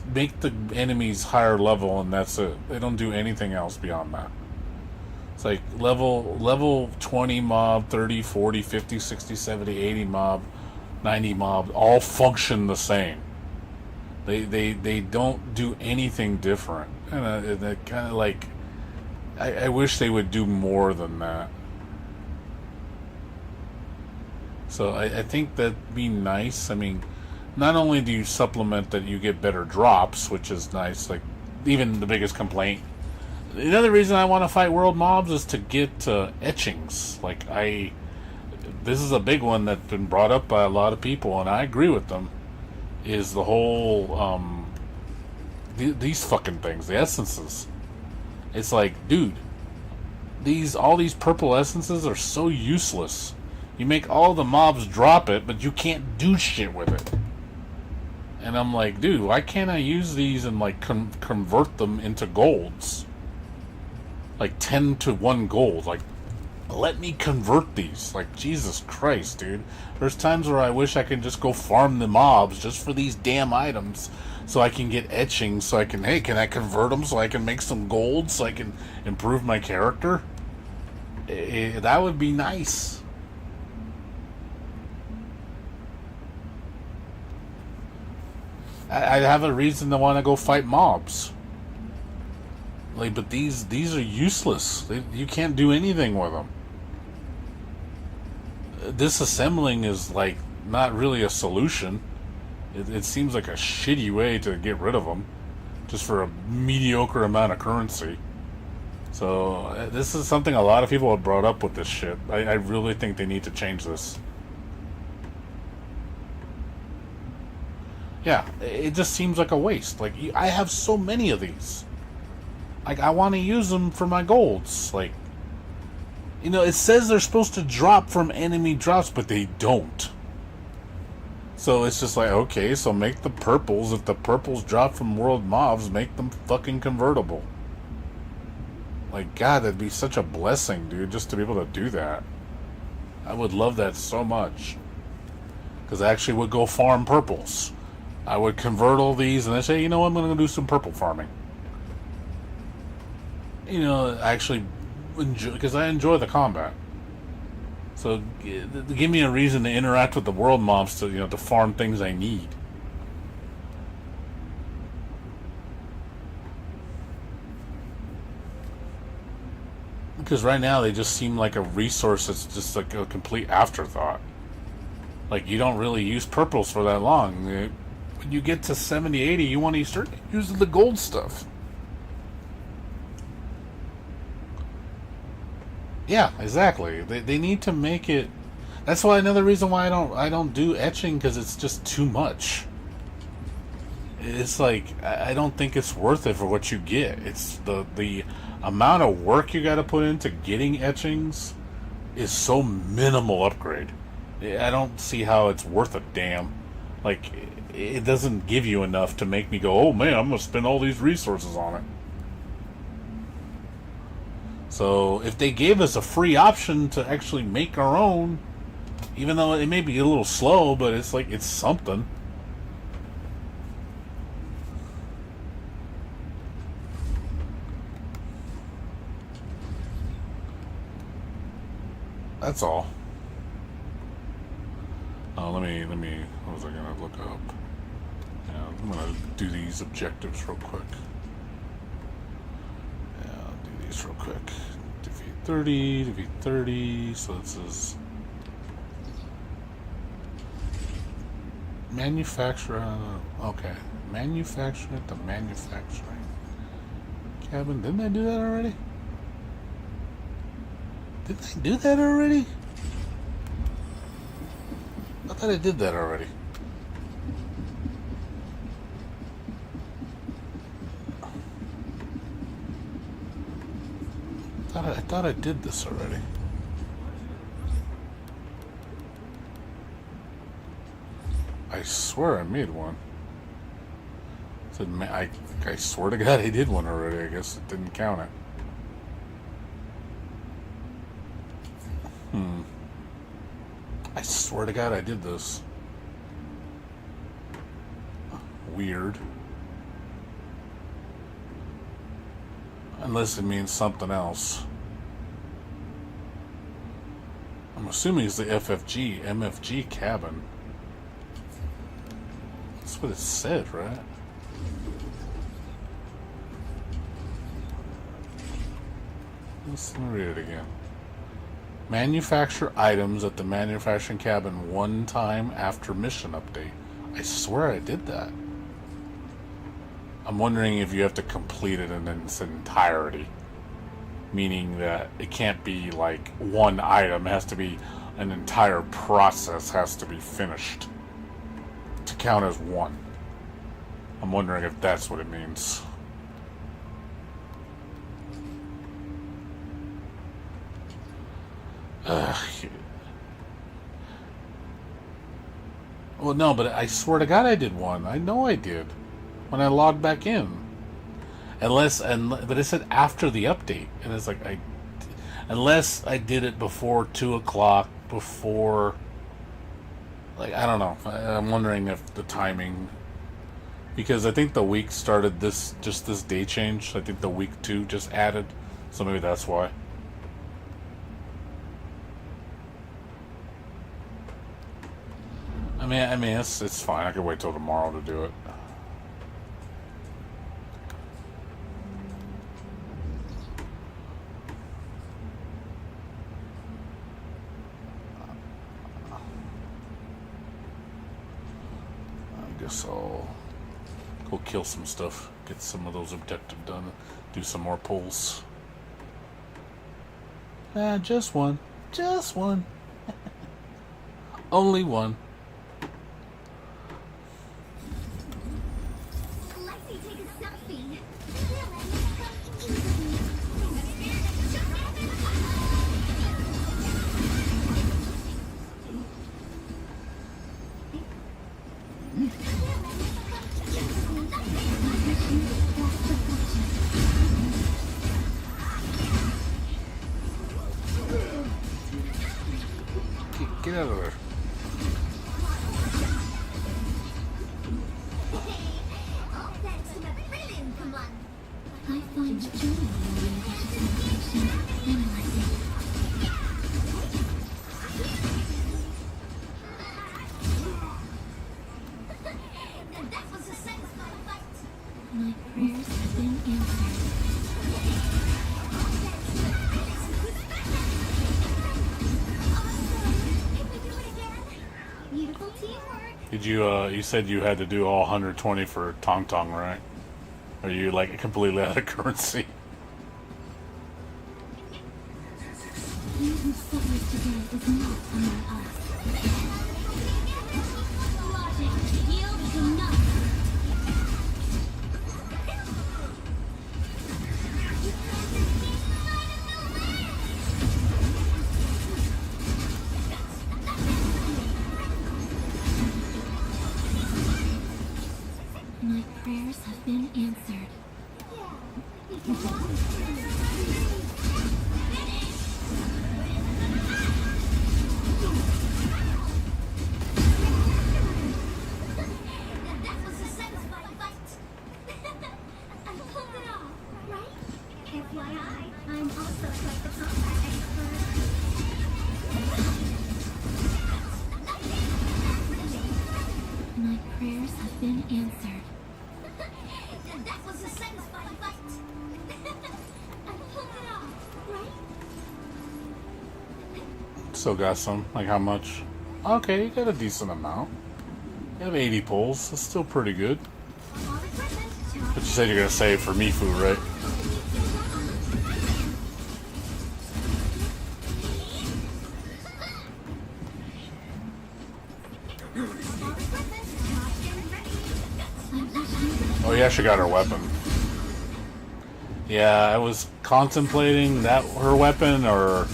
make the enemies higher level, and that's it. They don't do anything else beyond that. It's like level 20 mob, 30, 40, 50, 60, 70, 80 mob, 90 mob, all function the same. They don't do anything different. And that kind of like, I wish they would do more than that. So I think that'd be nice. I mean, not only do you supplement that you get better drops, which is nice, like even the biggest complaint. The other reason I want to fight world mobs is to get etchings. Like this is a big one that's been brought up by a lot of people, and I agree with them. Is the whole these fucking things, the essences. It's like, dude, all these purple essences are so useless. You make all the mobs drop it, but you can't do shit with it. And I'm like, dude, why can't I use these and like convert them into golds? Like 10 to 1 gold. Like, let me convert these. Like, Jesus Christ, dude. There's times where I wish I could just go farm the mobs just for these damn items, so I can get etchings, so I can, hey, can I convert them so I can make some gold, so I can improve my character? That would be nice. I'd have a reason to want to go fight mobs. Like, but these are useless. You can't do anything with them. Disassembling is like not really a solution. It seems like a shitty way to get rid of them. just for a mediocre amount of currency. So this is something a lot of people have brought up with this shit. I really think they need to change this. Yeah, it just seems like a waste. Like, I have so many of these. Like, I want to use them for my golds. Like, you know, it says they're supposed to drop from enemy drops, but they don't. So it's just like, okay, so make the purples. If the purples drop from world mobs, make them fucking convertible. Like, God, that'd be such a blessing, dude, just to be able to do that. I would love that so much. Because I actually would go farm purples. I would convert all these and then say, you know what, I'm going to do some purple farming. You know, actually enjoy, because I enjoy the combat. So give me a reason to interact with the world mobs to, you know, to farm things I need. Because right now they just seem like a resource that's just like a complete afterthought. Like, you don't really use purples for that long. When you get to 70, 80, you want to start using the gold stuff. Yeah, exactly. They need to make it. That's why another reason why I don't do etching, because it's just too much. It's like, I don't think it's worth it for what you get. It's the amount of work you got to put into getting etchings is so minimal upgrade. I don't see how it's worth a damn. Like, it doesn't give you enough to make me go, oh man, I'm gonna spend all these resources on it. So if they gave us a free option to actually make our own, even though it may be a little slow, but it's like, it's something. That's all. Let me, what was I gonna look up? Yeah, I'm gonna do these objectives real quick. Yeah, I'll do these real quick. defeat 30, so this is manufacturer, okay. Manufacturer at the manufacturing cabin. Didn't I do that already? Didn't I do that already? I thought I did that already. I thought I did this already. I swear I made one. I swear to God I did one already. I guess it didn't count it. I swear to God I did this. Weird. Unless it means something else. I'm assuming it's the MFG cabin. That's what it said, right? Let me read it again. Manufacture items at the manufacturing cabin one time after mission update. I swear I did that. I'm wondering if you have to complete it in its entirety. Meaning that it can't be like one item. It has to be an entire process has to be finished to count as one. I'm wondering if that's what it means. Well, no, but I swear to God I did one. I know I did. When I logged back in. But it said after the update. And it's like, unless I did it before 2 o'clock, before, like, I don't know. I'm wondering if the timing, because I think the week started this day change. I think the week 2 just added. So maybe that's why. I mean, it's fine. I can wait till tomorrow to do it. I guess I'll We'll kill some stuff. Get some of those objectives done. Do some more pulls. Just one. Just one. Only one. Lexi, take a selfie. Get out of there. Oh, that's a brilliant command. I find joy in knowing that it's information, analyzing. And that was a satisfying fight. My prayers have been answered. Can we do it again? Beautiful teamwork. Did you said you had to do all 120 for Tong Tong, right? Are you like completely out of currency? He who suffers today is not among us. Logic, yield is enough. My prayers have been answered. That was a satisfying fight. I pulled it off, right? FYI, I'm also quite the combat expert. My prayers have been answered. That was a satisfying fight. I pulled it off, right? Still got some. Like how much? Okay, you got a decent amount. You have 80 pulls. That's still pretty good. All equipment, But you said you're gonna save for Mifu, right? Oh, yeah, she got her weapon. Yeah, I was contemplating that her weapon, or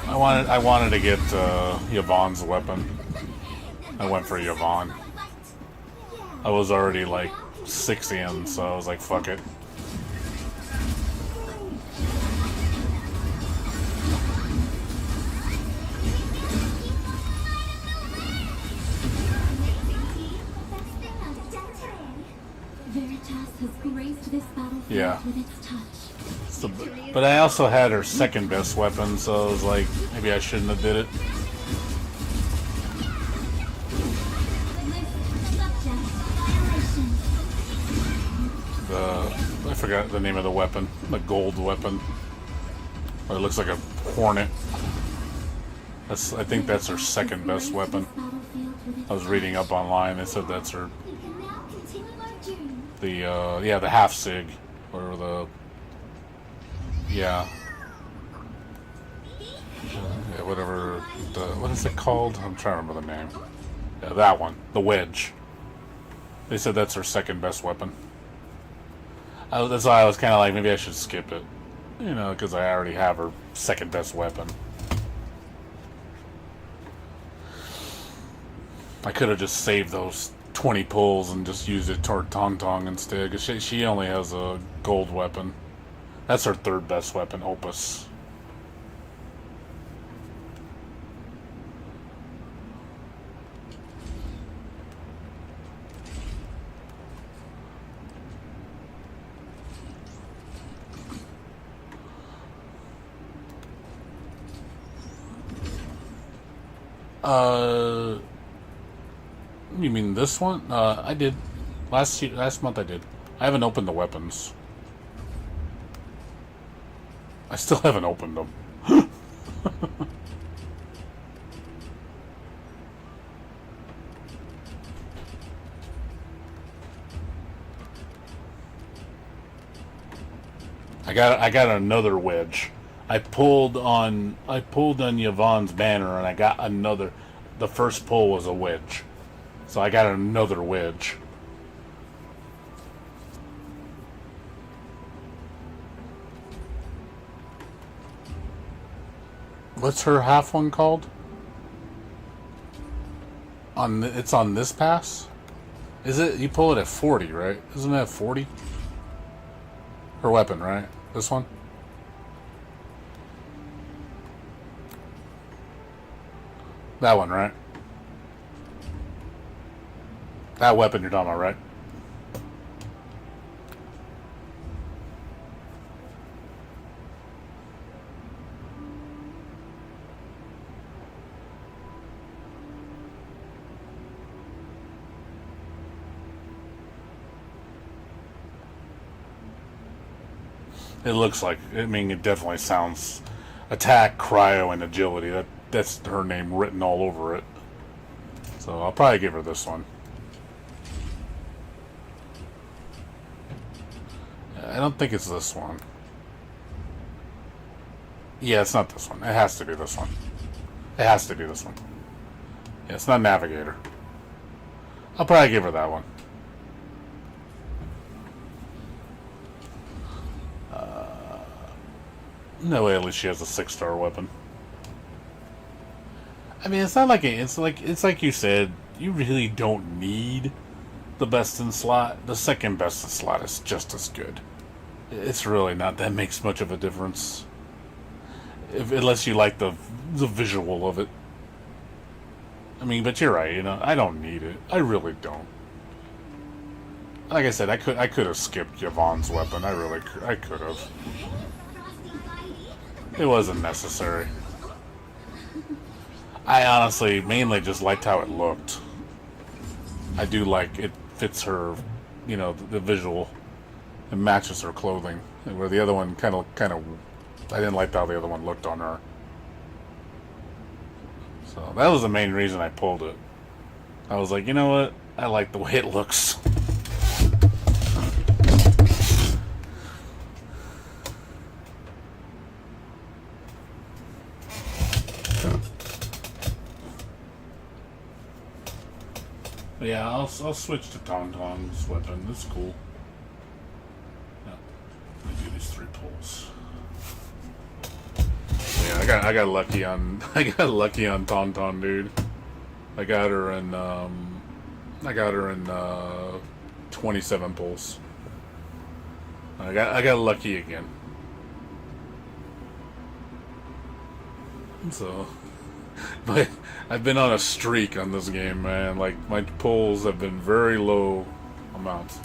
I wanted to get Yvonne's weapon. I went for Yvonne. I was already like 6 in, so I was like, fuck it. Veritas has graced this battlefield Yeah. with its touch. So, but I also had her second best weapon, so I was like, maybe I shouldn't have did it. I forgot the name of the weapon. The gold weapon. Or it looks like a hornet. I think that's her second best weapon. I was reading up online. They said that's her. We can now continue our journey. The half sig, or the whatever. What is it called? I'm trying to remember the name. Yeah, that one, the wedge. They said that's her second best weapon. That's why I was kind of like, maybe I should skip it, because I already have her second best weapon. I could have just saved those 20 pulls and just used it toward Tong Tong instead, because she only has a gold weapon. That's her third best weapon, Opus. You mean this one? I did. Last month I did. I haven't opened the weapons. I still haven't opened them. I got another wedge. I pulled on Yvonne's banner and I got another. The first pull was a wedge, so I got another wedge. What's her half one called? It's on this pass? Is it? You pull it at 40, right? Isn't it at 40? Her weapon, right? This one? That one, right? That weapon you're talking about, right? It looks like, I mean, it definitely sounds attack, cryo, and agility. That's her name written all over it. So I'll probably give her this one. I don't think it's this one. Yeah, it's not this one. It has to be this one. It has to be this one. Yeah, it's not Navigator. I'll probably give her that one. No way, at least she has a 6-star weapon. I mean, it's not like it's like you said. You really don't need the best in slot. The second best in slot is just as good. It's really not that makes much of a difference, unless you like the visual of it. I mean, but you're right. You know, I don't need it. I really don't. Like I said, I could have skipped Yvonne's weapon. I could have. It wasn't necessary. I honestly mainly just liked how it looked. I do like it fits her, you know, the visual. It matches her clothing. Where the other one kind of, I didn't like how the other one looked on her. So that was the main reason I pulled it. I was like, you know what? I like the way it looks. Yeah, I'll switch to Tauntaun's weapon. That's cool. Yeah, let me do these 3 pulls. Yeah, I got lucky on Tauntaun, dude. I got her in 27 pulls. I got lucky again. So, but I've been on a streak on this game, man. Like, my pulls have been very low amounts.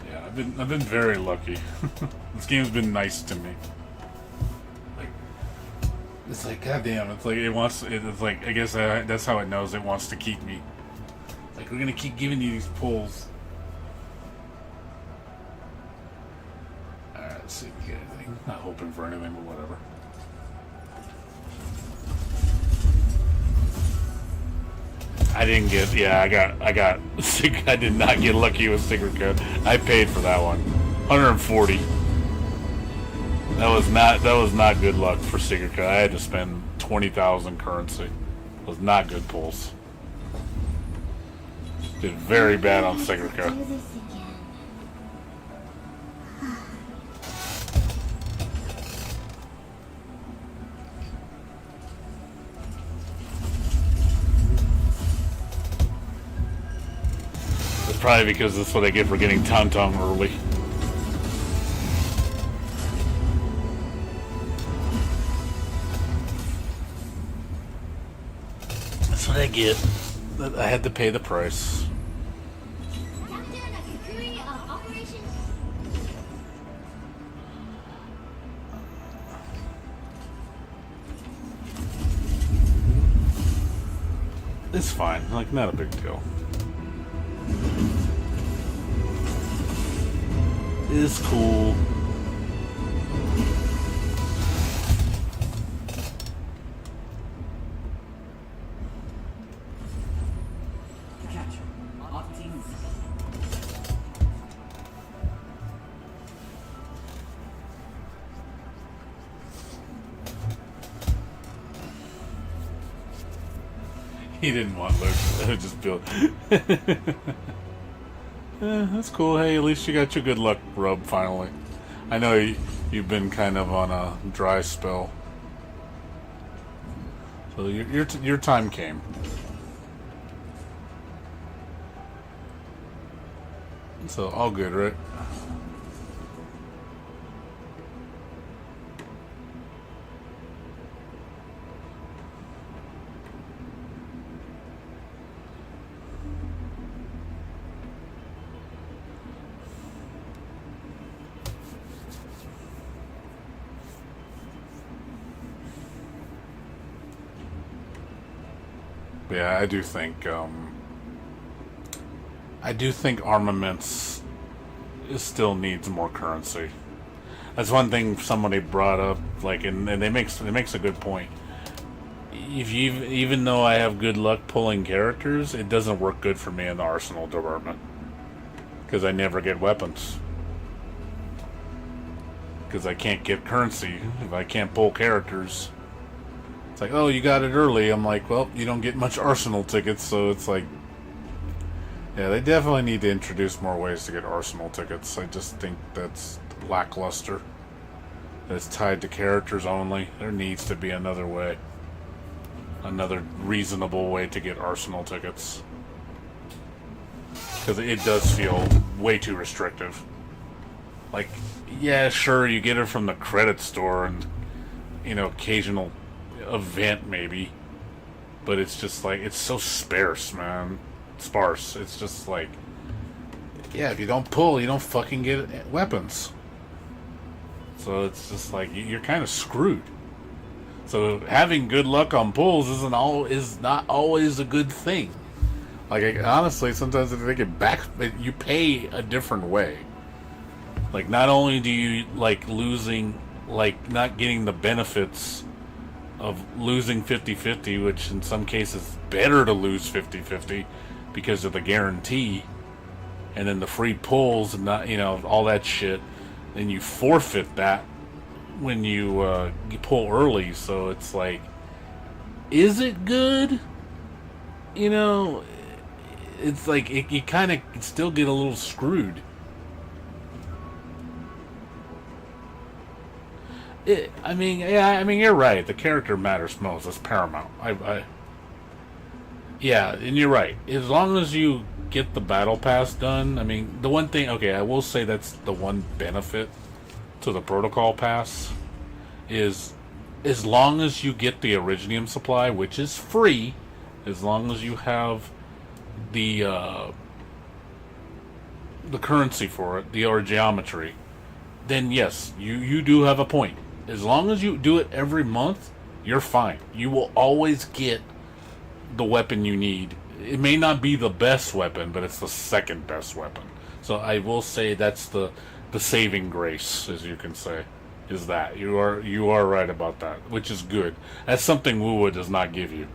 Yeah, I've been very lucky. This game's been nice to me. Like, it's like, goddamn, it's like it's like, I guess that's how it knows it wants to keep me. Like, we're gonna keep giving you these pulls. Let's see if we get anything. Not hoping for anything, but whatever. I didn't get. Yeah, I got. I did not get lucky with sticker cut. I paid for that one, 140. That was not good luck for sticker cut. I had to spend 20,000 currency. It was not good pulls. Did very bad on sticker cut. Probably because that's what I get for getting Tauntaun early. That's what I get. I had to pay the price. It's fine. Like, not a big deal. Is cool. Catch. Off-team He didn't want loot. Just build. That's cool. Hey, at least you got your good luck rub finally. I know you've been kind of on a dry spell. So your time came. So all good, right? Yeah, I do think armaments still needs more currency. That's one thing somebody brought up, like, and it makes a good point. If even though I have good luck pulling characters, it doesn't work good for me in the arsenal department because I never get weapons because I can't get currency if I can't pull characters. It's like, oh, you got it early. I'm like, well, you don't get much arsenal tickets, so it's like, yeah, they definitely need to introduce more ways to get arsenal tickets. I just think that's lackluster. It's tied to characters only. There needs to be another way. Another reasonable way to get arsenal tickets. Because it does feel way too restrictive. Like, yeah, sure, you get it from the credit store and, you know, occasional event maybe, but it's just like, it's so sparse, man. Sparse. It's just like, yeah, if you don't pull, you don't fucking get weapons. So it's just like, you're kind of screwed. So having good luck on pulls is not always a good thing. Like, honestly, sometimes if they get back, you pay a different way. Like, not only do you like losing, like not getting the benefits of losing 50-50, which in some cases better to lose 50-50 because of the guarantee, and then the free pulls and not, you know, all that shit, then you forfeit that when you pull early. So it's like, is it good? You know, it's like you kind of still get a little screwed. I mean, you're right. The character matters most. That's paramount. Yeah, and you're right. As long as you get the battle pass done, I mean, the one thing, okay, I will say that's the one benefit to the protocol pass is, as long as you get the Originium supply, which is free, as long as you have the currency for it, or geometry, then yes, you do have a point. As long as you do it every month, you're fine. You will always get the weapon you need. It may not be the best weapon, but it's the second best weapon. So I will say that's the saving grace, as you can say, is that you are right about that, which is good. That's something WoWa does not give you.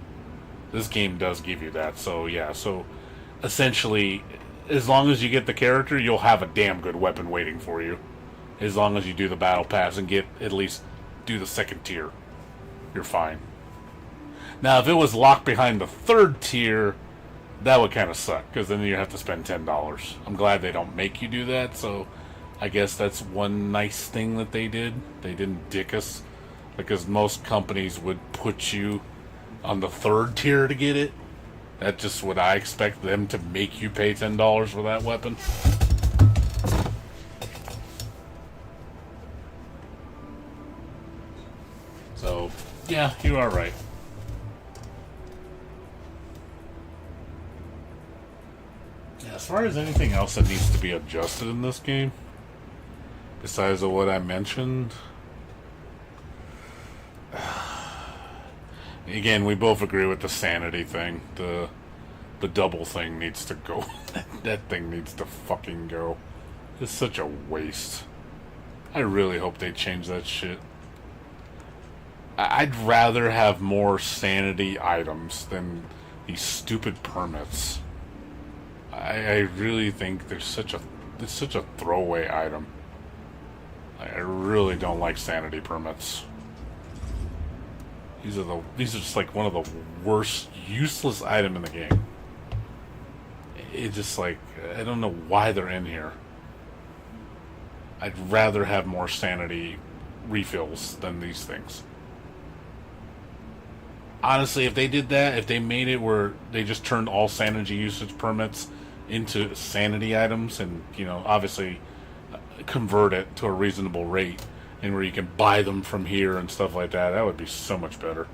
This game does give you that. So yeah, so essentially, as long as you get the character, you'll have a damn good weapon waiting for you. As long as you do the battle pass and at least do the second tier, you're fine. Now, if it was locked behind the third tier, that would kind of suck, because then you have to spend $10. I'm glad they don't make you do that, so I guess that's one nice thing that they did. They didn't dick us, because most companies would put you on the third tier to get it. That's just what I expect, them to make you pay $10 for that weapon. So, yeah, you are right. Yeah, as far as anything else that needs to be adjusted in this game, besides of what I mentioned, again, we both agree with the sanity thing. The double thing needs to go. That thing needs to fucking go. It's such a waste. I really hope they change that shit. I'd rather have more sanity items than these stupid permits. I really think it's such a throwaway item. I really don't like sanity permits. These are just like one of the worst useless item in the game. It just like, I don't know why they're in here. I'd rather have more sanity refills than these things. Honestly, if they did that, if they made it where they just turned all sanity usage permits into sanity items and, you know, obviously convert it to a reasonable rate and where you can buy them from here and stuff like that, that would be so much better.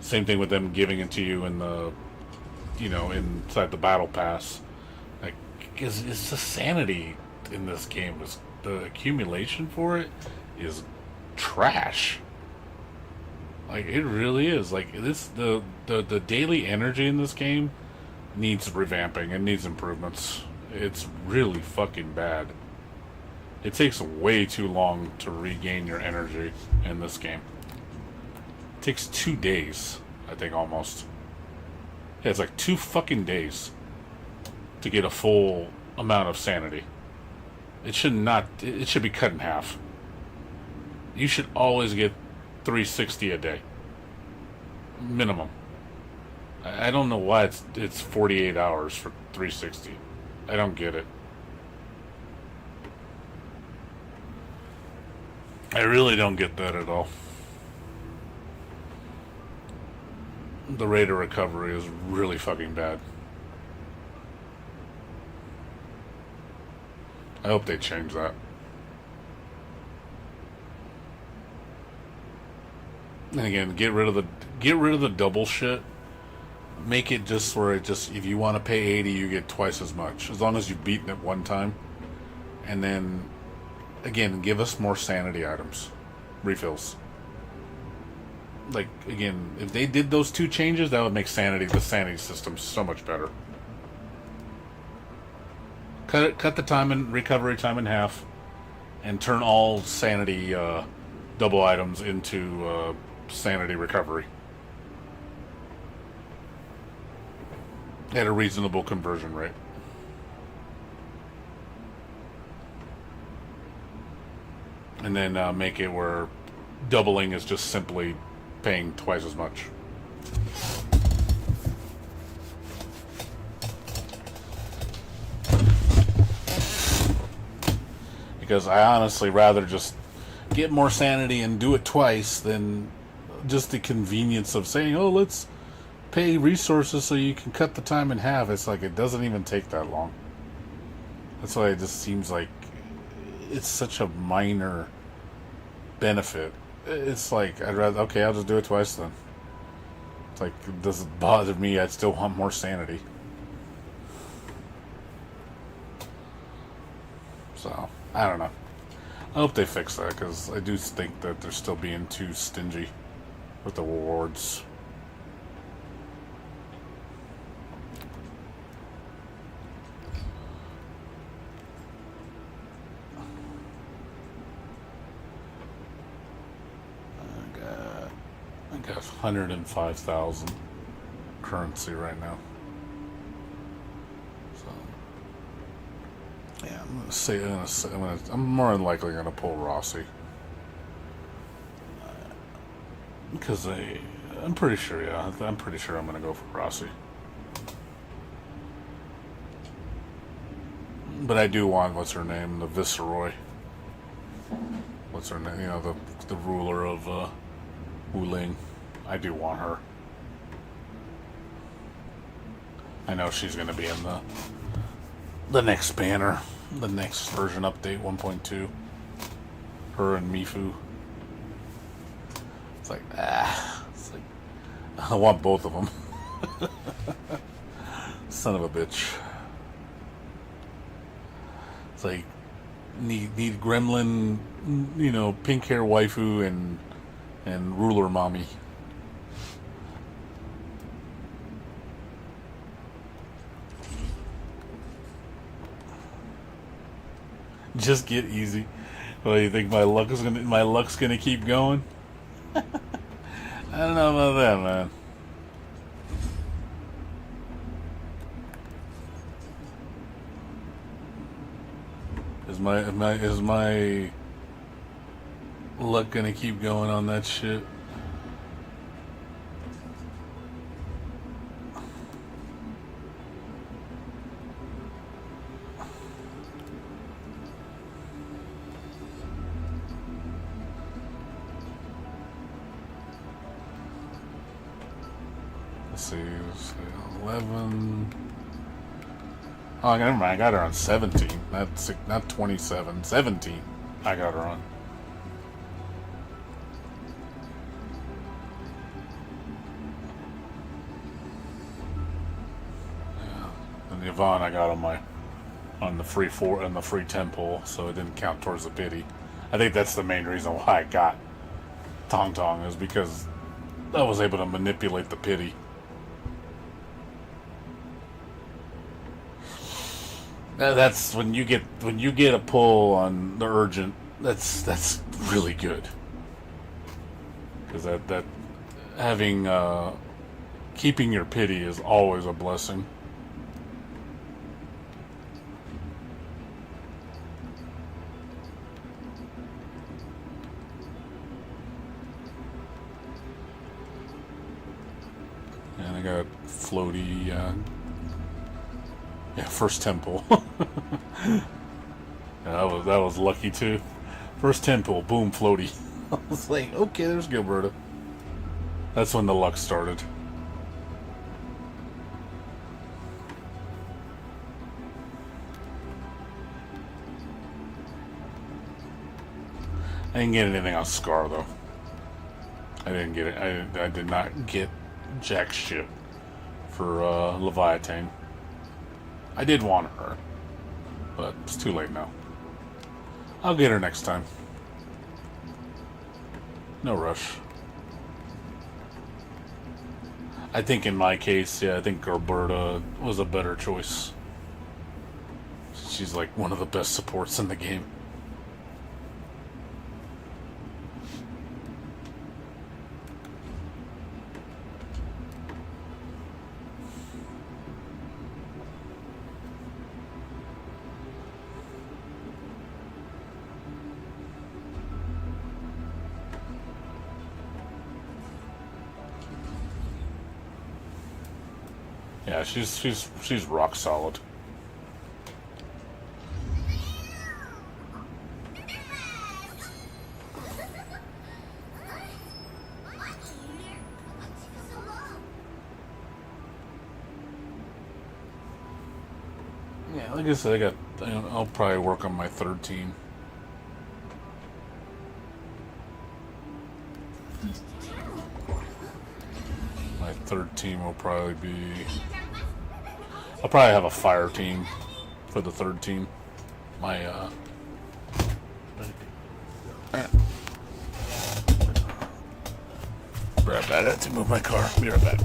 Same thing with them giving it to you in the, you know, inside the battle pass. Like, it's the sanity in this game. Is the accumulation for it is trash. Like, it really is. Like, this the daily energy in this game needs revamping. It needs improvements. It's really fucking bad. It takes way too long to regain your energy in this game. It takes 2 days, I think, almost. Yeah, it's like 2 fucking days to get a full amount of sanity. It should not. It should be cut in half. You should always get 360 a day. Minimum. I don't know why it's 48 hours for 360. I don't get it. I really don't get that at all. The rate of recovery is really fucking bad. I hope they change that. And again, get rid of the double shit. Make it just where it just, if you want to pay 80, you get twice as much, as long as you've beaten it one time. And then again, give us more sanity items, refills. Like, again, if they did those 2 changes, that would make the sanity system so much better. Cut the time and recovery time in half, and turn all sanity double items into sanity recovery at a reasonable conversion rate. And then make it where doubling is just simply paying twice as much. Because I honestly rather just get more sanity and do it twice than just the convenience of saying, oh, let's pay resources so you can cut the time in half. It's like, it doesn't even take that long. That's why it just seems like it's such a minor benefit. It's like, I'd rather, okay, I'll just do it twice then. It's like, it doesn't bother me. I still want more sanity. So, I don't know. I hope they fix that, because I do think that they're still being too stingy with the rewards. I got 105,000 currency right now. So, yeah, I'm more than likely gonna pull Rossi, because I'm pretty sure. Yeah, I'm pretty sure I'm gonna go for Rossi. But I do want, what's her name, the Viceroy. What's her name? You know, the ruler of Wuthering. I do want her. I know she's going to be in the next banner, the next version update 1.2. Her and Mifu. It's like, it's like, I want both of them. Son of a bitch. It's like, need gremlin, you know, pink hair waifu and ruler mommy. Just get easy. Well, you think my luck's gonna keep going? I don't know about that, man. Is my luck gonna keep going on that shit? let's see, 11. Oh, never mind. I got her on 17. Not 27. 17. I got her on. Yeah. And Yvonne, I got on the free 4 and the free 10 pull, so it didn't count towards the pity. I think that's the main reason why I got Tong Tong, is because I was able to manipulate the pity. That's when you get a pull on the urgent. That's really good, because that having keeping your pity is always a blessing. And I got floaty. Yeah, first temple. Yeah, that was lucky too. First temple, boom, floaty. I was like, okay, there's Gilberta. That's when the luck started. I didn't get anything on Scar though. I didn't get it. I did not get jack shit for Leviathan. I did want her, but it's too late now. I'll get her next time. No rush. I think in my case, yeah, I think Gilberta was a better choice. She's like one of the best supports in the game. Yeah, she's rock solid. Yeah, like I said, I'll probably work on my third team. My third team will probably be... I'll probably have a fire team for the third team. My, grab that. I had to move my car. Be right back.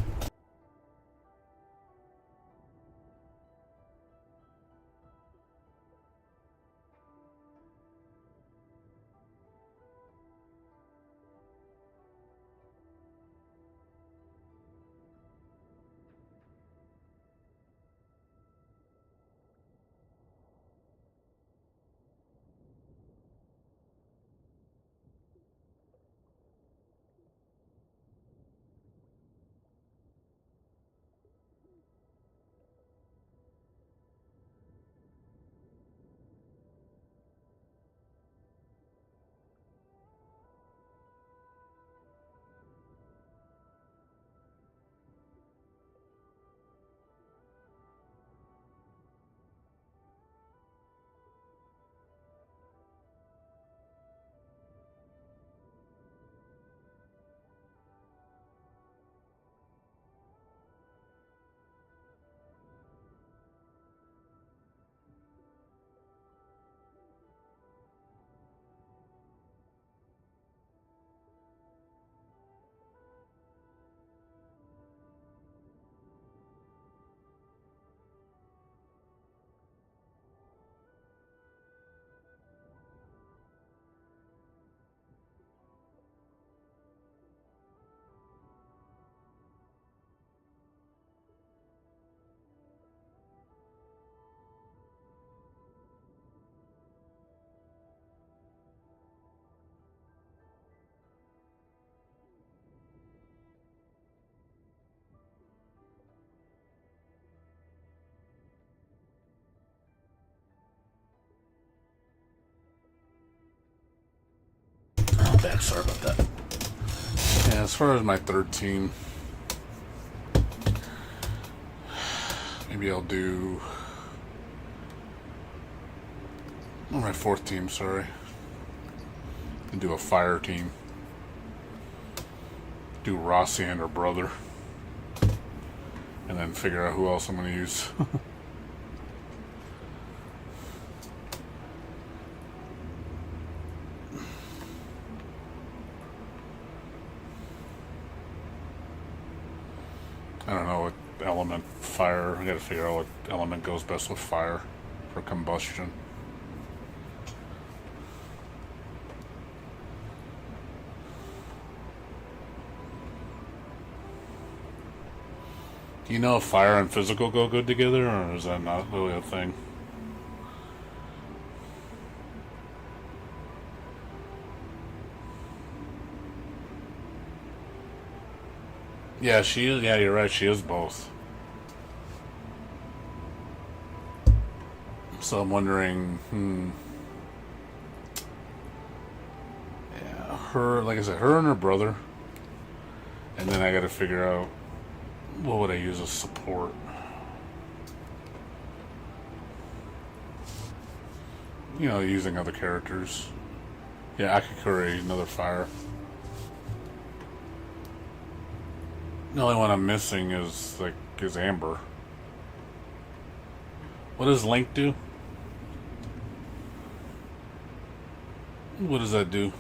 Sorry about that. Yeah, as far as my third team, Maybe I'll do... Oh, my fourth team, sorry. And do a fire team. Do Rossi and her brother. And then figure out who else I'm going to use. I don't know what element fire. I gotta figure out what element goes best with fire for combustion. Do you know if fire and physical go good together, or is that not really a thing? Yeah, she is. Yeah, you're right. She is both. So I'm wondering, yeah, her, like I said, her and her brother. And then I gotta figure out what would I use as support. You know, using other characters. Yeah, Akakuri, another fire. The only one I'm missing is Amber. What does Link do? What does that do?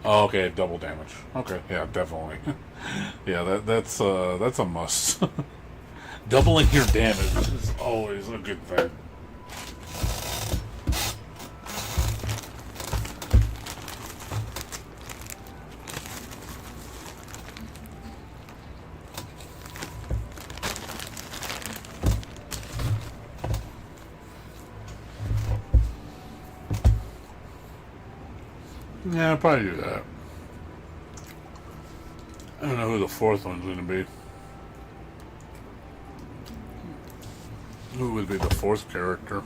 Oh, okay, double damage. Okay, yeah, definitely. Yeah, that's a must. Doubling your damage is always a good thing. Yeah, I'll probably do that. I don't know who the fourth one's going to be. Who would be the fourth character?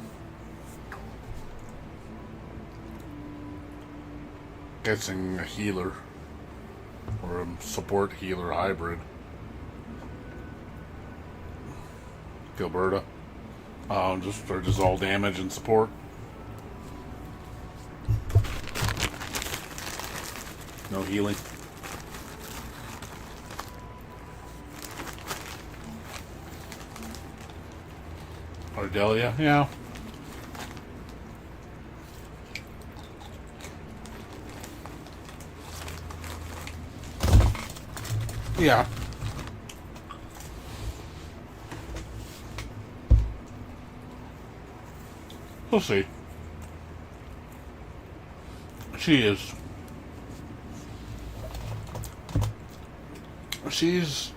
Guessing a healer. Or a support healer hybrid. Gilberta. Just all damage and support. No healing. Ardelia, yeah. Yeah. We'll see. She is. She's...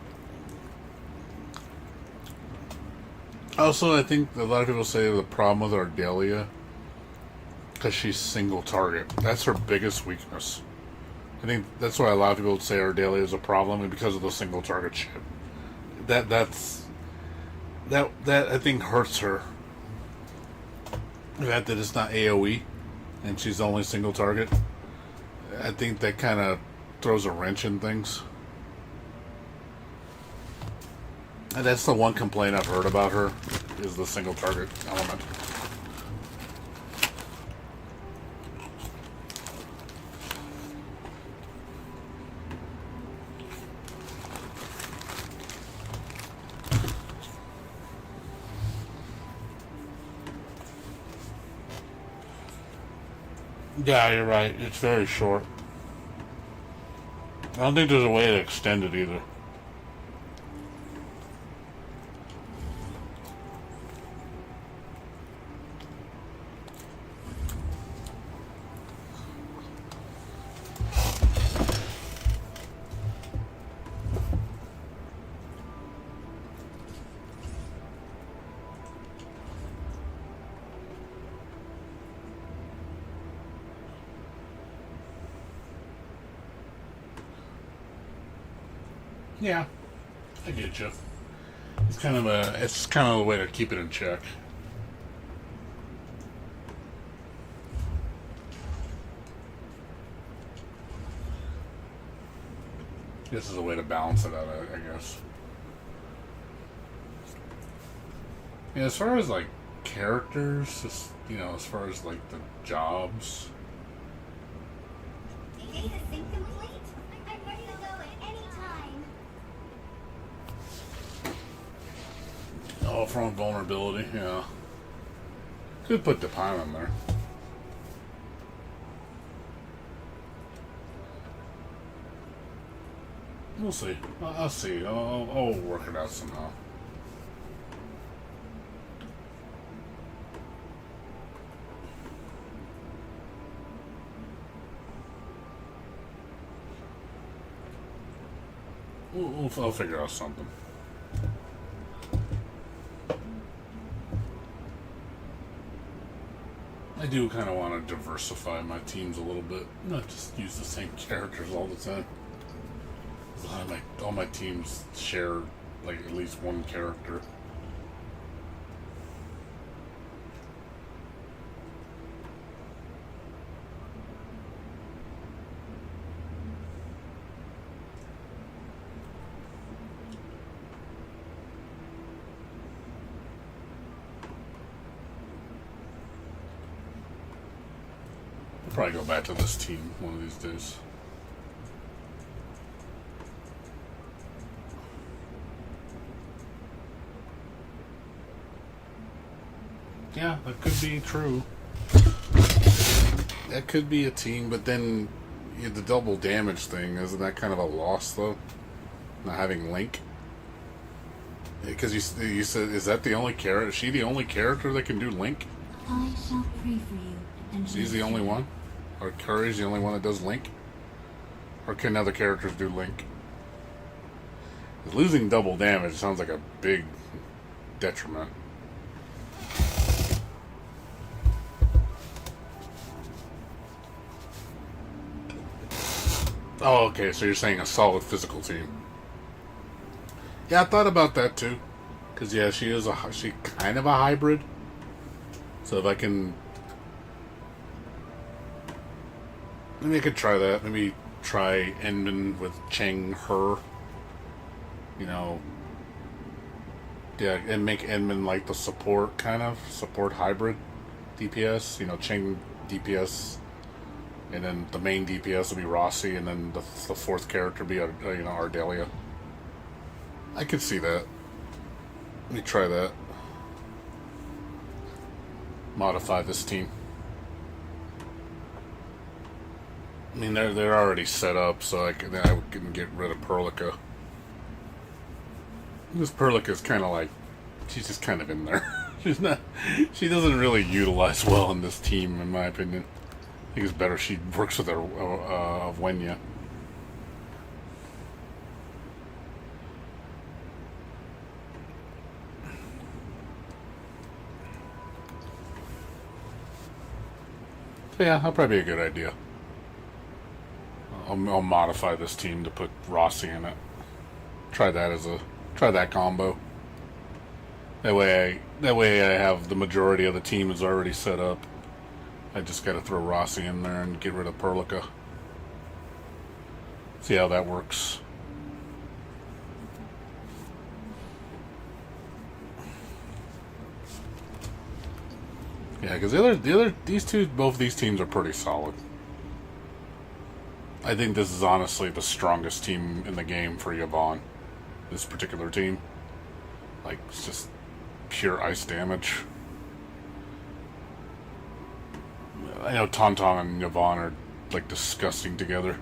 Also, I think a lot of people say the problem with Ardelia, because she's single target. That's her biggest weakness. I think that's why a lot of people say Ardelia is a problem, and because of the single target shit. That I think hurts her. The fact that it's not AoE, and she's only single target. I think that kind of throws a wrench in things. And that's the one complaint I've heard about her, is the single target element. Yeah, you're right. It's very short. I don't think there's a way to extend it either. Yeah, I get you. It's kind of a way to keep it in check. This is a way to balance it out, I guess. Yeah, as far as like characters, just, you know, as far as like the jobs. Data sync complete. I'm ready to go at any time. Oh, from vulnerability, yeah. Could put the pine in there. We'll see. I'll see. I'll work it out somehow. I'll figure out something. I do kind of want to diversify my teams a little bit, not just use the same characters all the time. All my teams share like at least one character. I'll probably go back to this team one of these days. Yeah, that could be true. That could be a team, but then the double damage thing, isn't that kind of a loss, though? Not having Link? Because you said, is that the only character? Is she the only character that can do Link? I shall pray for you. And She's the only one? Or Curry's the only one that does Link? Or can other characters do Link? Losing double damage sounds like a big detriment. Oh, okay, so you're saying a solid physical team. Yeah, I thought about that too. Because, yeah, she kind of a hybrid. So if I can... Maybe I could try that. Maybe try Endman with Cheng, her. You know... Yeah, and make Endman like the support, kind of. Support hybrid DPS. You know, Cheng DPS... And then the main DPS will be Rossi, and then the fourth character will be, Ardelia. I could see that. Let me try that. Modify this team. I mean, they're already set up, so I can get rid of Perlica. This Perlica's kind of like, she's just kind of in there. She doesn't really utilize well in this team, in my opinion. I think it's better she works with her Wenya. So yeah, that'll probably be a good idea. I'll modify this team to put Rossi in it. Try that combo. That way I have the majority of the team is already set up. I just gotta throw Rossi in there and get rid of Perlica. See how that works. Yeah, because both these teams are pretty solid. I think this is honestly the strongest team in the game for Yvonne. This particular team. Like, it's just pure ice damage. I know Tauntaun and Yvonne are, like, disgusting together.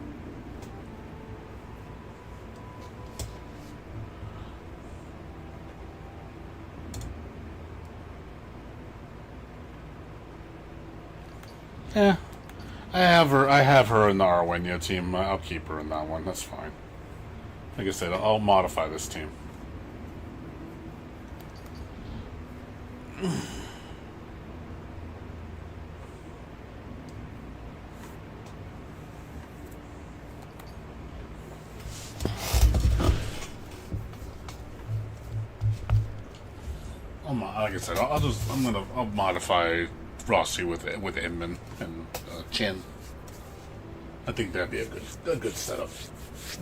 Yeah. I have her in the Arwenia team. I'll keep her in that one. That's fine. Like I said, I'll modify this team. Like I said, I'll modify Rossi with Inman and Chen. I think that'd be a good setup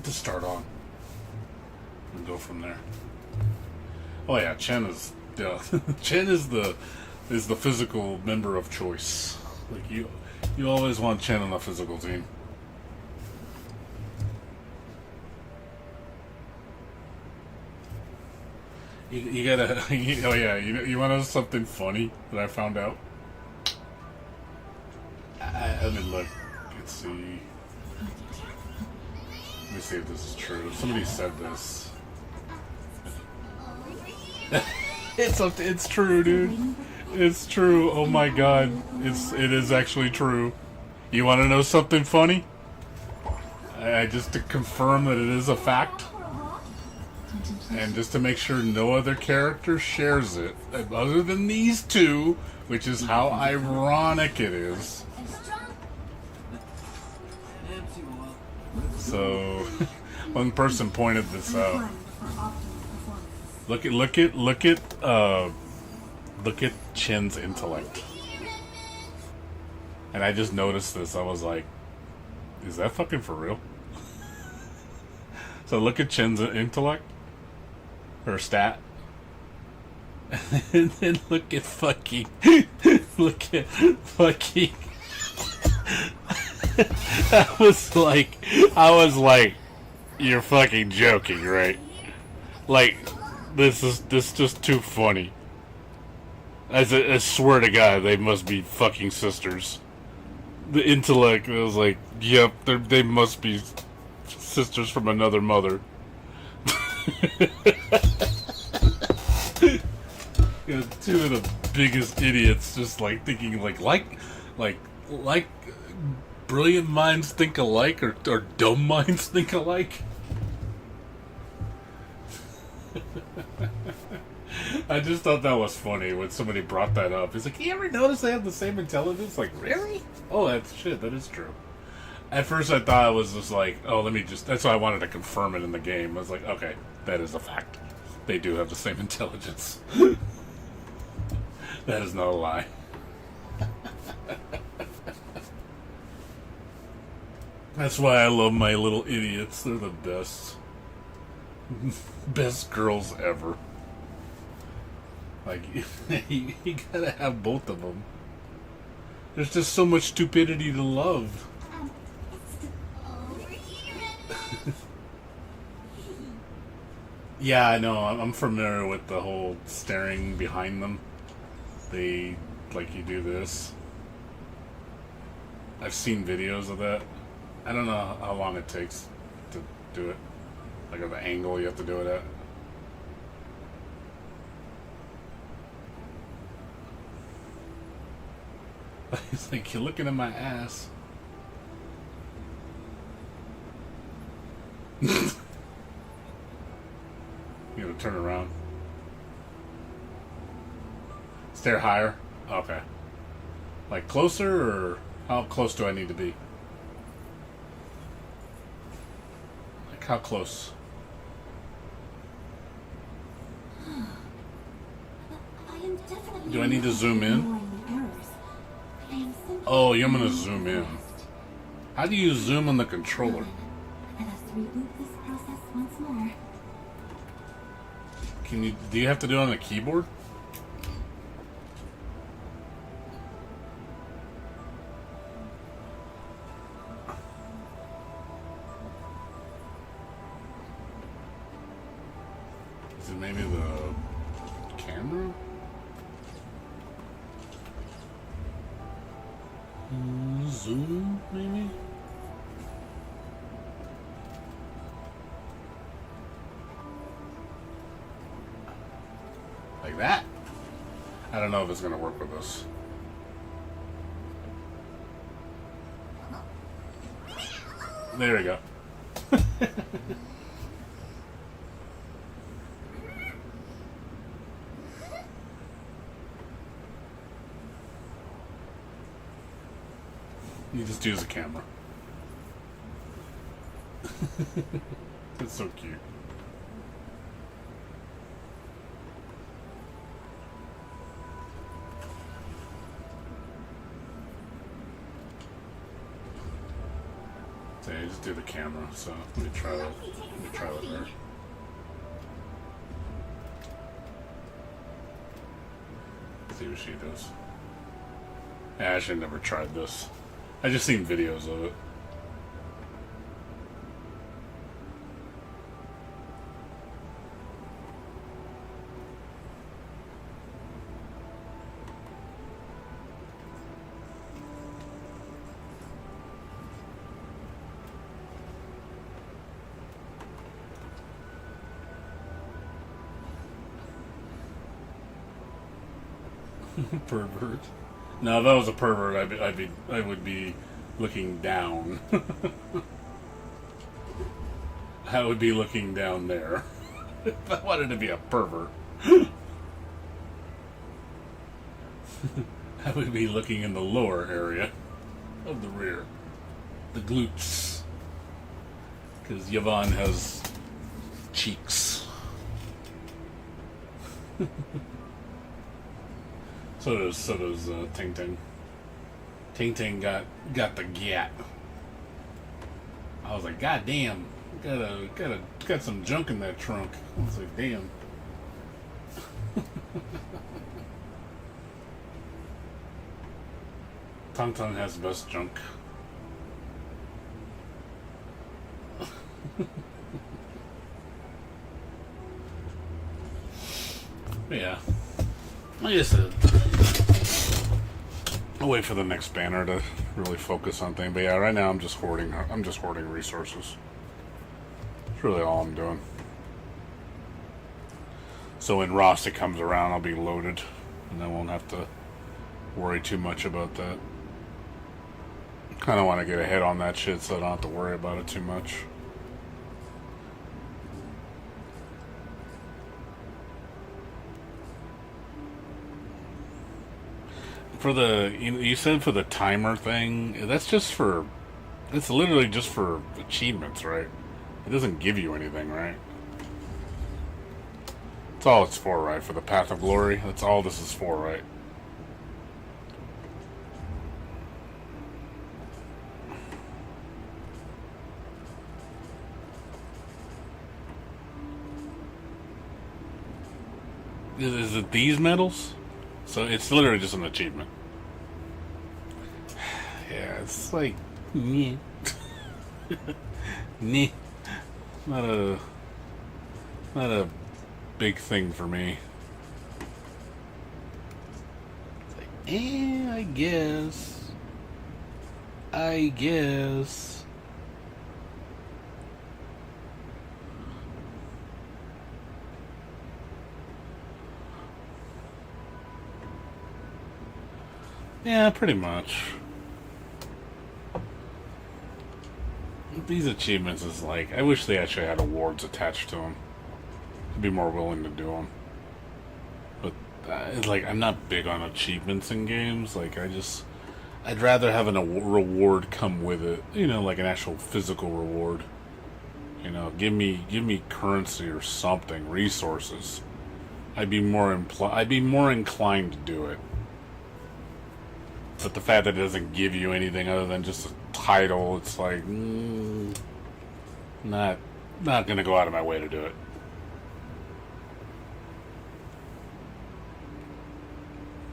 to start on. and go from there. Oh yeah, Chen is Chen is the physical member of choice. Like you always want Chen on the physical team. You gotta. Oh yeah, you want to know something funny that I found out? I mean, look. Let's see. Let me see if this is true. Somebody said this. It's true, dude. It's true. Oh my god, it is actually true. You want to know something funny? Just to confirm that it is a fact. And just to make sure no other character shares it, other than these two, which is how ironic it is. So, one person pointed this out. Look at Chen's intellect. And I just noticed this. I was like, is that fucking for real? So look at Chen's intellect. Her stat. And then look at fucking I was like, you're fucking joking, right? Like, this is just too funny. I swear to God, they must be fucking sisters. The intellect, I was like, yep, they must be sisters from another mother. You know, two of the biggest idiots, just like thinking like brilliant minds think alike, or dumb minds think alike. I just thought that was funny when somebody brought that up. It's like, you ever notice they have the same intelligence? Like, really? Oh, that's shit. That is true. At first, I thought it was just like, oh, that's why I wanted to confirm it in the game. I was like, okay, that is a fact. They do have the same intelligence. That is not a lie. That's why I love my little idiots. They're the best. Best girls ever. Like, you gotta have both of them. There's just so much stupidity to love. Yeah, I know. I'm familiar with the whole staring behind them. You do this. I've seen videos of that. I don't know how long it takes to do it. Like, at the angle you have to do it at. It's like, you're looking at my ass. You gotta turn around. Stare higher? Okay. Like, closer, or how close do I need to be? Like, how close? Do I need to zoom in? Oh, you're gonna zoom in. How do you zoom on the controller? Do you have to do it on the keyboard? Is it maybe the camera? Zoom, maybe? Like that? I don't know if it's gonna work with us. There we go. You just use a camera. It's so cute. So yeah, just do the camera. So let me try it there. see what she does. Yeah, I should never tried this. I just seen videos of it. Pervert. No, if I was a pervert, I would be looking down. I would be looking down there. If I wanted to be a pervert, I would be looking in the lower area of the rear, the glutes, because Yvonne has cheeks. So does Ting Ting. Ting Ting got the gat. I was like, God damn, got some junk in that trunk. I was like, damn. Tung Tung has the best junk. Yeah. Like I said, I'll wait for the next banner to really focus on things. But yeah, right now I'm just hoarding resources. That's really all I'm doing. So when Rossi comes around, I'll be loaded, and I won't have to worry too much about that. Kind of want to get ahead on that shit so I don't have to worry about it too much. For the, you said for the timer thing, that's just for, it's literally just for achievements, right? It doesn't give you anything, right? That's all it's for, right? For the Path of Glory, that's all this is for, right? Is it these medals? So it's literally just an achievement. Yeah, it's like, meh. Meh. Not a big thing for me. It's like, I guess. Yeah, pretty much. These achievements is like, I wish they actually had awards attached to them. I'd be more willing to do them. But it's like, I'm not big on achievements in games. Like, I'd rather have a reward come with it. You know, like an actual physical reward. You know, give me currency or something, resources. I'd be more inclined to do it. But the fact that it doesn't give you anything other than just a title, it's like, not gonna go out of my way to do it.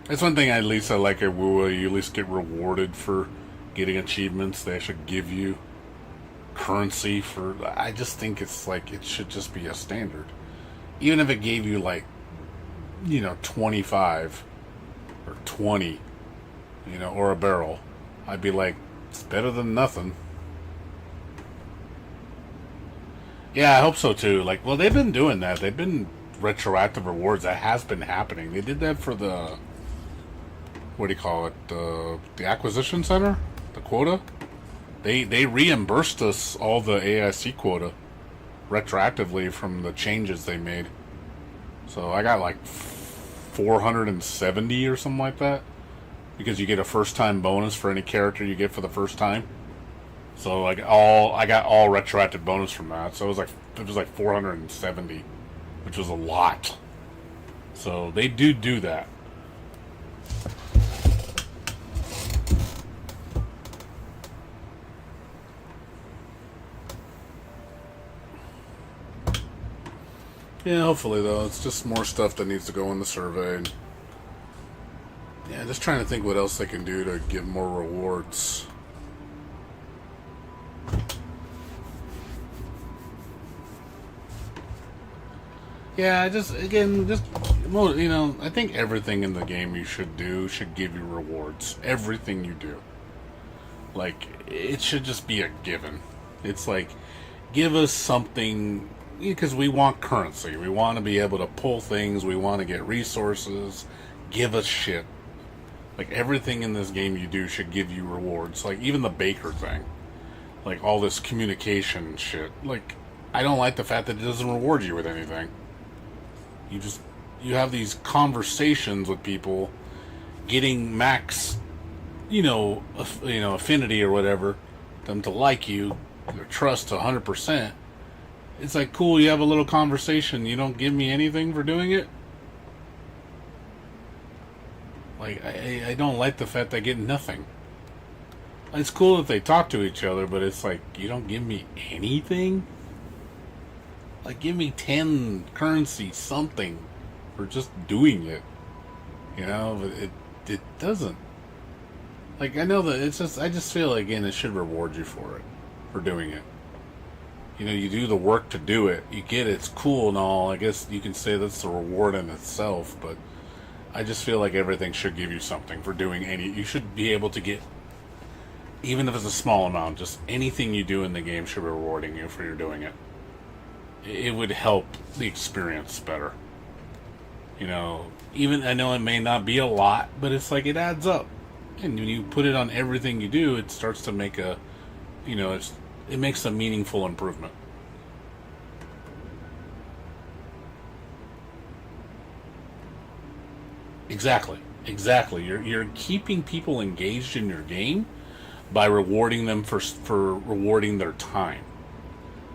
That's one thing at least I like at WoW. You at least get rewarded for getting achievements. They actually give you currency for. I just think it's like it should just be a standard. Even if it gave you like, 25 or 20. Or a barrel, I'd be like, it's better than nothing. Yeah, I hope so too. Like, well, they've been doing that. They've been retroactive rewards. That has been happening. They did that for the, what do you call it? The acquisition center, the quota. They reimbursed us all the AIC quota retroactively from the changes they made. So I got like 470 or something like that. Because you get a first-time bonus for any character you get for the first time. So I got all retroactive bonus from that. So it was like 470, which was a lot. So they do that. Yeah, hopefully though, it's just more stuff that needs to go in the survey. Yeah, just trying to think what else they can do to get more rewards. Yeah, just again, just you know, I think everything in the game you should do should give you rewards. Everything you do, like it should just be a given. It's like give us something because we want currency. We want to be able to pull things. We want to get resources. Give us shit. Like everything in this game you do should give you rewards. Like even the baker thing, like all this communication shit. Like I don't like the fact that it doesn't reward you with anything. You have these conversations with people, getting max, affinity or whatever, them to like you, their trust to 100%. It's like cool. You have a little conversation. You don't give me anything for doing it. Like I don't like the fact they get nothing. It's cool that they talk to each other, but it's like you don't give me anything. Like, give me 10 currency something for just doing it. You know, but it doesn't. Like, I know that it's just, I just feel, again, it should reward you for it, for doing it. You know, you do the work to do it. You get it, it's cool and all. I guess you can say that's the reward in itself, but I just feel like everything should give you something for doing any. You should be able to get, even if it's a small amount, just anything you do in the game should be rewarding you for your doing it. It would help the experience better. You know, even I know it may not be a lot, but it's like it adds up. And when you put it on everything you do, it starts to make a, it makes a meaningful improvement. Exactly. You're keeping people engaged in your game by rewarding them for rewarding their time.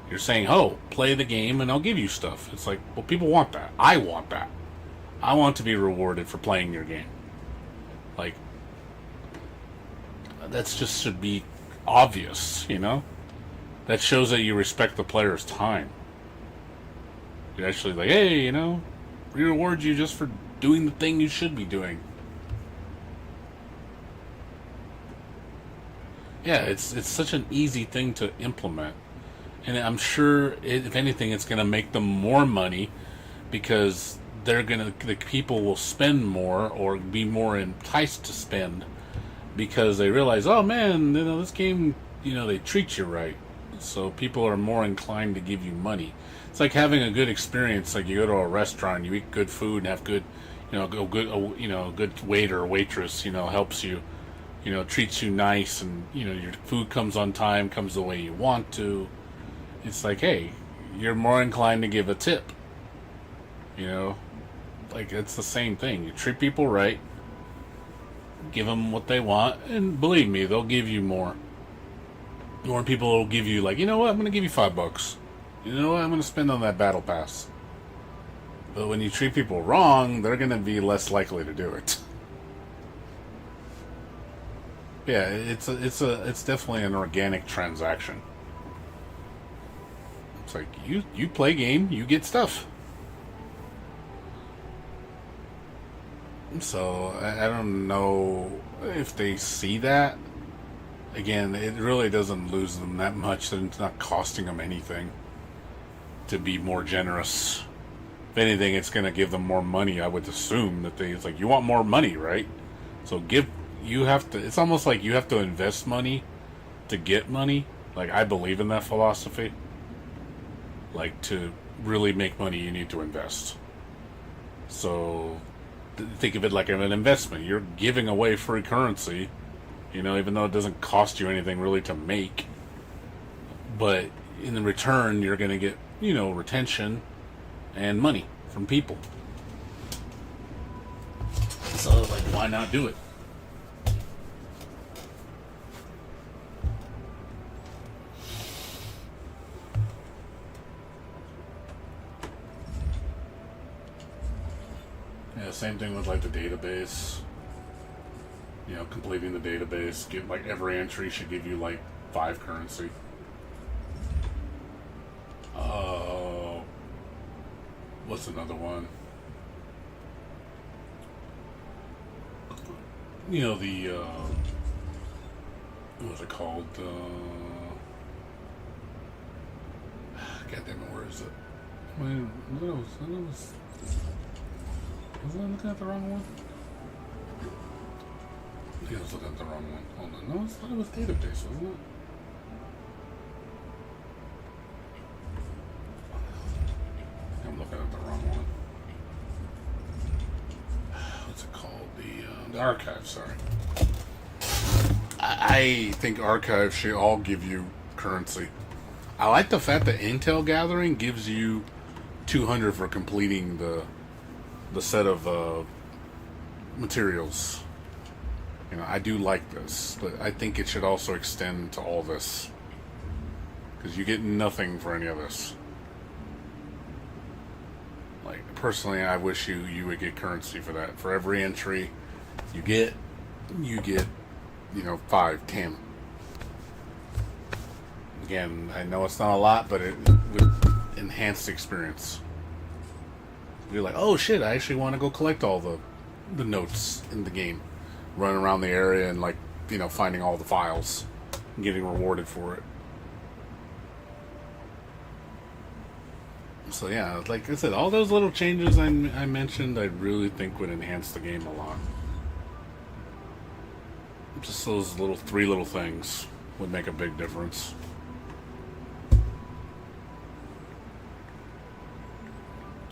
You're saying, oh, play the game and I'll give you stuff. It's like, well, people want that. I want that. I want to be rewarded for playing your game. Like, that's just should be obvious, you know? That shows that you respect the player's time. You're actually like, hey, we reward you just for doing the thing you should be doing. Yeah, it's such an easy thing to implement. And I'm sure, if anything, it's going to make them more money because the people will spend more or be more enticed to spend because they realize, oh man, this game, they treat you right. So people are more inclined to give you money. It's like having a good experience. Like you go to a restaurant, you eat good food and have good, good waiter or waitress, helps you, treats you nice and, your food comes on time, comes the way you want to. It's like, hey, you're more inclined to give a tip. Like it's the same thing. You treat people right, give them what they want, and believe me, they'll give you more. More people will give you, like, you know what, I'm going to give you $5. You know what, I'm going to spend on that battle pass. But when you treat people wrong, they're going to be less likely to do it. Yeah, it's definitely an organic transaction. It's like, you play game, you get stuff. So, I don't know if they see that. Again, it really doesn't lose them that much. It's not costing them anything to be more generous. If anything, it's going to give them more money, I would assume. It's like, you want more money, right? So it's almost like you have to invest money to get money. Like, I believe in that philosophy. Like, to really make money, you need to invest. So, think of it like an investment. You're giving away free currency, even though it doesn't cost you anything really to make. But in the return, you're going to get, retention and money from people. So, like, why not do it? Yeah, same thing with, like, the database. Completing the database. Like, every entry should give you, like, 5 currency. What's another one? you know, the what was it called? God damn it, where is it? Was I looking at the wrong one? I think I was looking at the wrong one. Hold on. No, I thought it was database, wasn't it? I'm looking at the wrong one. What's it called? The archive, sorry. I think archives should all give you currency. I like the fact that Intel Gathering gives you 200 for completing the set of materials. You know, I do like this, but I think it should also extend to all this, because you get nothing for any of this. Like, personally, I wish you would get currency for that. For every entry you get, you know, 5, 10. Again, I know it's not a lot, but it would enhance the experience. You're like, oh shit, I actually want to go collect all the notes in the game. Run around the area and, like, you know, finding all the files and getting rewarded for it. So yeah, like I said, all those little changes I mentioned, I really think would enhance the game a lot. Just those three little things would make a big difference.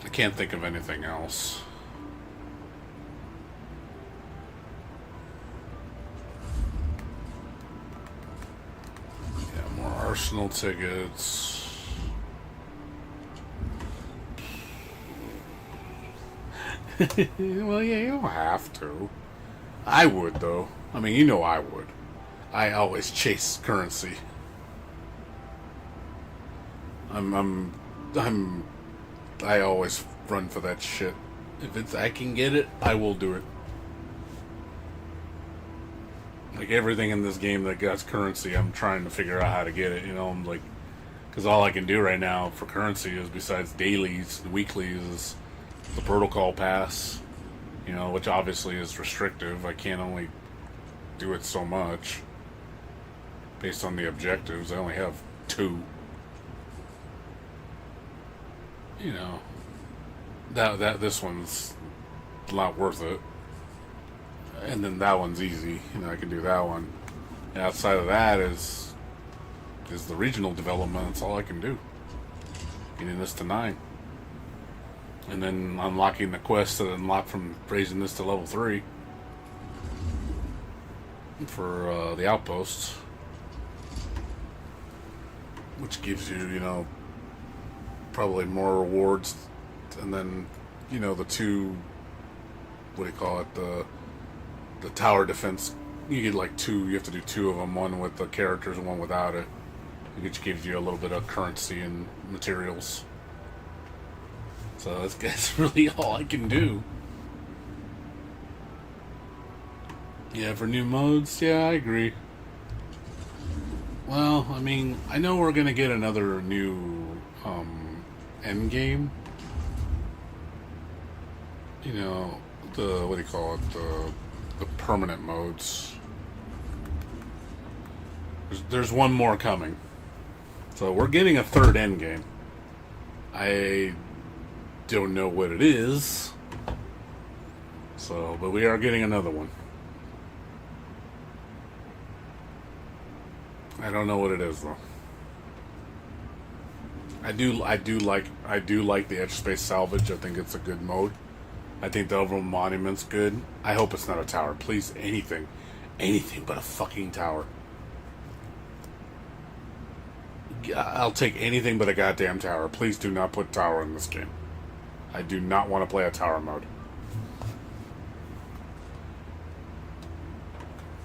I can't think of anything else. Yeah, more Arsenal tickets. Well, yeah, you don't have to. I would, though. I mean, you know I would. I always chase currency. I always run for that shit. If I can get it, I will do it. Like, everything in this game that got currency, I'm trying to figure out how to get it, you know. I'm like, because all I can do right now for currency is, besides dailies, weeklies, is the protocol pass, you know, which obviously is restrictive. I can't only do it so much based on the objectives. I only have 2. You know, this one's not worth it, and then that one's easy. You know, I can do that one. And outside of that is the regional development. That's all I can do. Getting this to 9. And then unlocking the quests that unlock from raising this to level 3 for the outposts, which gives you, you know, probably more rewards. And then, you know, the 2, what do you call it, the tower defense, you get like 2, you have to do 2 of them, one with the characters and one without it, which gives you a little bit of currency and materials. So that's really all I can do. Yeah, for new modes, yeah, I agree. Well, I mean, I know we're gonna get another new end game. You know, what do you call it? The permanent modes. There's one more coming. So we're getting a third end game. I don't know what it is. So, but we are getting another one. I don't know what it is though. I do like the edge space salvage. I think it's a good mode. I think the overall monument's good. I hope it's not a tower. Please, anything but a fucking tower. I'll take anything but a goddamn tower. Please do not put tower in this game. I do not want to play a tower mode.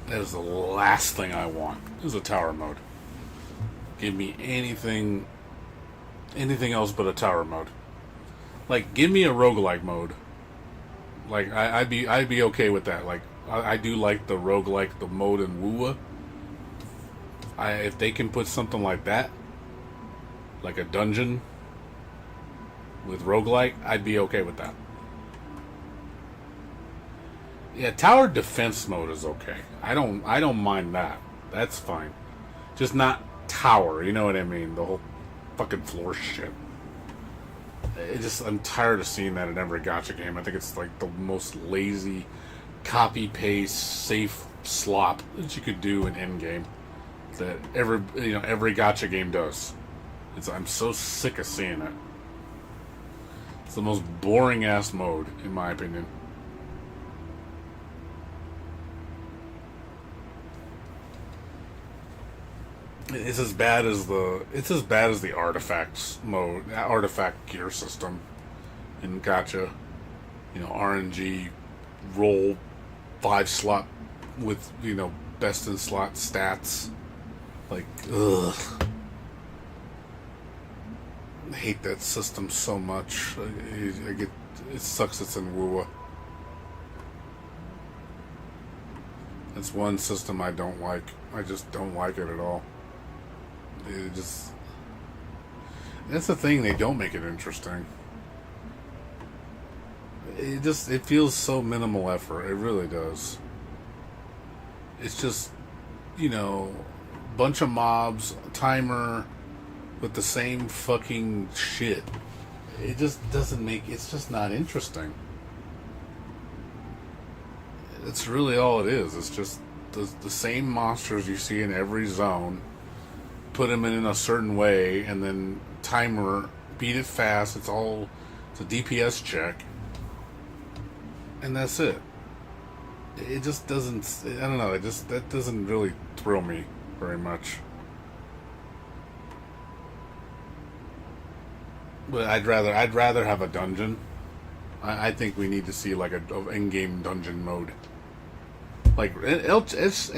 That is the last thing I want, is a tower mode. Give me anything else but a tower mode. Like, give me a roguelike mode. Like, I'd be okay with that. Like, I do like the roguelike, the mode in WoWa. If they can put something like that, like a dungeon with roguelike, I'd be okay with that. Yeah, tower defense mode is okay. I don't mind that. That's fine. Just not tower, you know what I mean? The whole fucking floor shit. I'm tired of seeing that in every gacha game. I think it's like the most lazy copy paste safe slop that you could do in endgame that every gacha game does. I'm so sick of seeing it. It's the most boring ass mode in my opinion. It's as bad as the artifacts mode, artifact gear system in gacha. RNG roll 5 slot with best in slot stats. Like, ugh. I hate that system so much. It sucks it's in Wuwa. That's one system I don't like. I just don't like it at all. That's the thing, they don't make it interesting. It feels so minimal effort. It really does. It's just, bunch of mobs, timer, with the same fucking shit. It just doesn't it's just not interesting. It's really all it is. It's just the same monsters you see in every zone. Put them in a certain way, and then timer, beat it fast. It's a DPS check, and that's it. It just doesn't. I don't know. That doesn't really thrill me very much. But I'd rather have a dungeon. I think we need to see like a in-game dungeon mode. Like Edge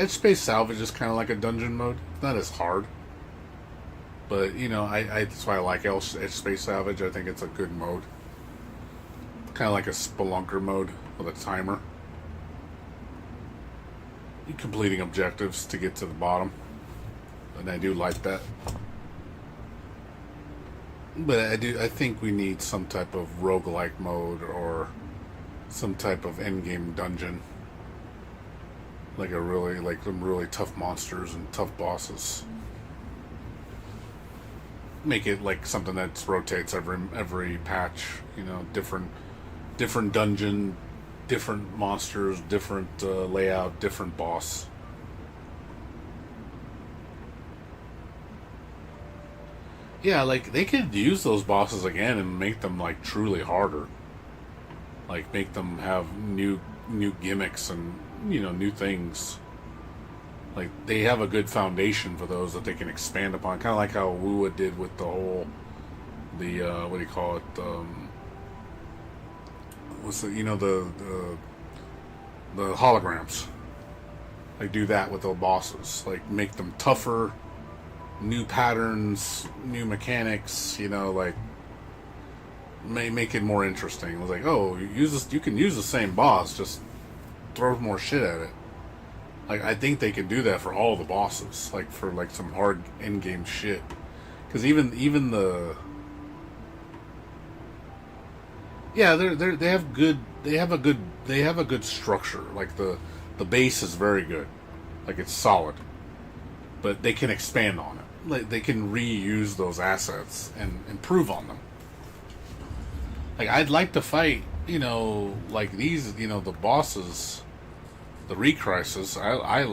Space Salvage is kind of like a dungeon mode. It's not as hard. But, that's why I like Edge Space Salvage. I think it's a good mode. Kind of like a Spelunker mode with a timer. You're completing objectives to get to the bottom. And I do like that. But I think we need some type of roguelike mode or some type of endgame dungeon. Like some really tough monsters and tough bosses. Make it like something that rotates every patch, different dungeon, different monsters, different layout, different boss. Yeah, like they could use those bosses again and make them like truly harder. Like make them have new gimmicks and new things. Like, they have a good foundation for those that they can expand upon. Kind of like how Wuwa did with what do you call it? The holograms. They do that with the bosses. Like, make them tougher, new patterns, new mechanics, like, make it more interesting. It was like, oh, you can use the same boss, just throw more shit at it. Like, I think they could do that for all the bosses, like for like some hard in-game shit. Because even the they have a good structure. Like the base is very good, like it's solid, but they can expand on it. Like they can reuse those assets and improve on them. Like I'd like to fight, like these, the bosses. The Recrisis, I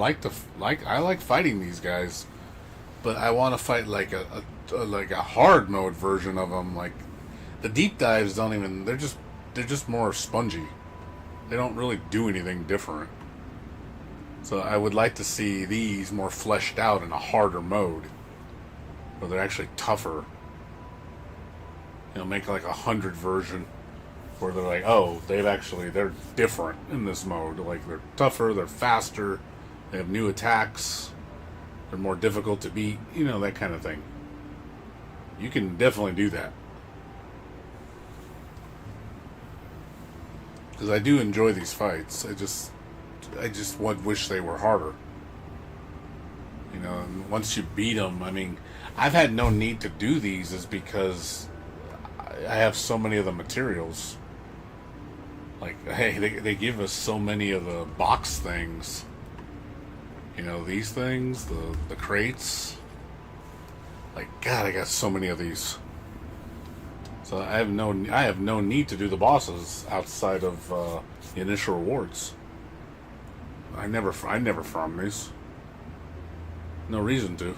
like fighting these guys, but I want to fight like a hard mode version of them. Like the deep dives they're just more spongy. They don't really do anything different. So I would like to see these more fleshed out in a harder mode, where they're actually tougher. Make like 100 version. Where they're like, oh, they're different in this mode. Like, they're tougher, they're faster, they have new attacks, they're more difficult to beat, that kind of thing. You can definitely do that. Because I do enjoy these fights. I just wish they were harder. And once you beat them, I've had no need to do these is because I have so many of the materials. Like, hey, they give us so many of the box things. You know, these things, the crates. Like, God, I got so many of these. So I have no need to do the bosses outside of the initial rewards. I never farm these. No reason to.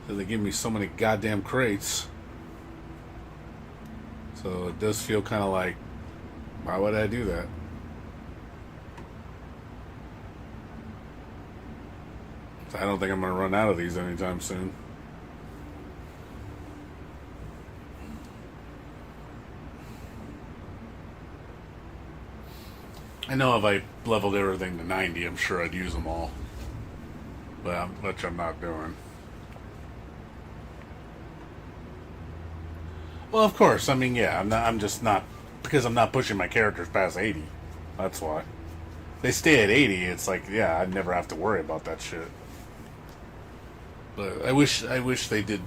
So they give me so many goddamn crates. So it does feel kind of like, why would I do that? So I don't think I'm going to run out of these anytime soon. I know if I leveled everything to 90, I'm sure I'd use them all. But which I'm not doing. Well, of course. I mean, yeah. I'm just not, because I'm not pushing my characters past 80. That's why. If they stay at 80, it's like, yeah, I'd never have to worry about that shit. But I wish they did.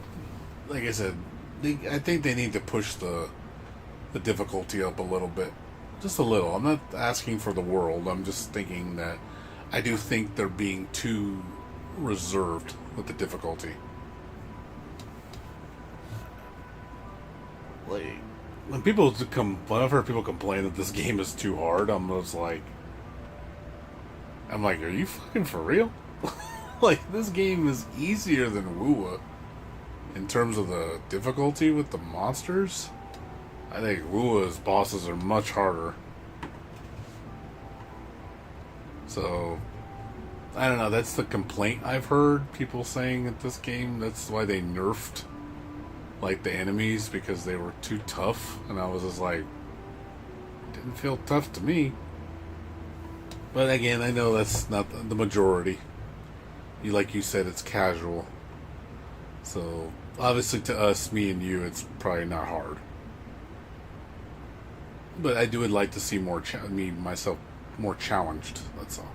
Like I said, I think they need to push the difficulty up a little bit. Just a little. I'm not asking for the world. I'm just thinking that I do think they're being too reserved with the difficulty. Like, when I've heard people complain that this game is too hard, I'm like, are you fucking for real? Like, this game is easier than Wuwa in terms of the difficulty with the monsters. I think Wua's bosses are much harder. So, I don't know, that's the complaint I've heard people saying at this game. That's why they nerfed, like, the enemies, because they were too tough. And I was just like, didn't feel tough to me. But again, I know that's not the majority. Like you said, it's casual. So, obviously to us, me and you, it's probably not hard. But I would like to see myself more challenged, that's all.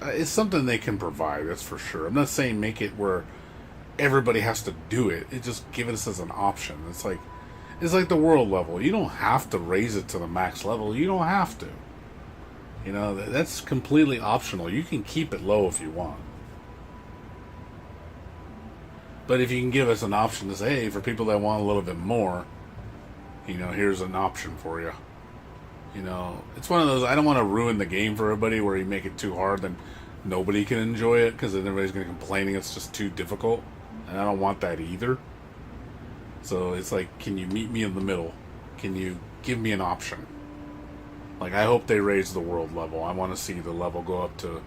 It's something they can provide, that's for sure. I'm not saying make it where everybody has to do it. It just give it us as an option. It's like the world level. You don't have to raise it to the max level. You don't have to. You know, that's completely optional. You can keep it low if you want. But if you can give us an option to say, hey, for people that want a little bit more, you know, here's an option for you. You know, it's one of those, I don't want to ruin the game for everybody where you make it too hard, then nobody can enjoy it, because then everybody's going to complain it's just too difficult. And I don't want that either. So it's like, can you meet me in the middle? Can you give me an option? Like, I hope they raise the world level. I want to see the level go up to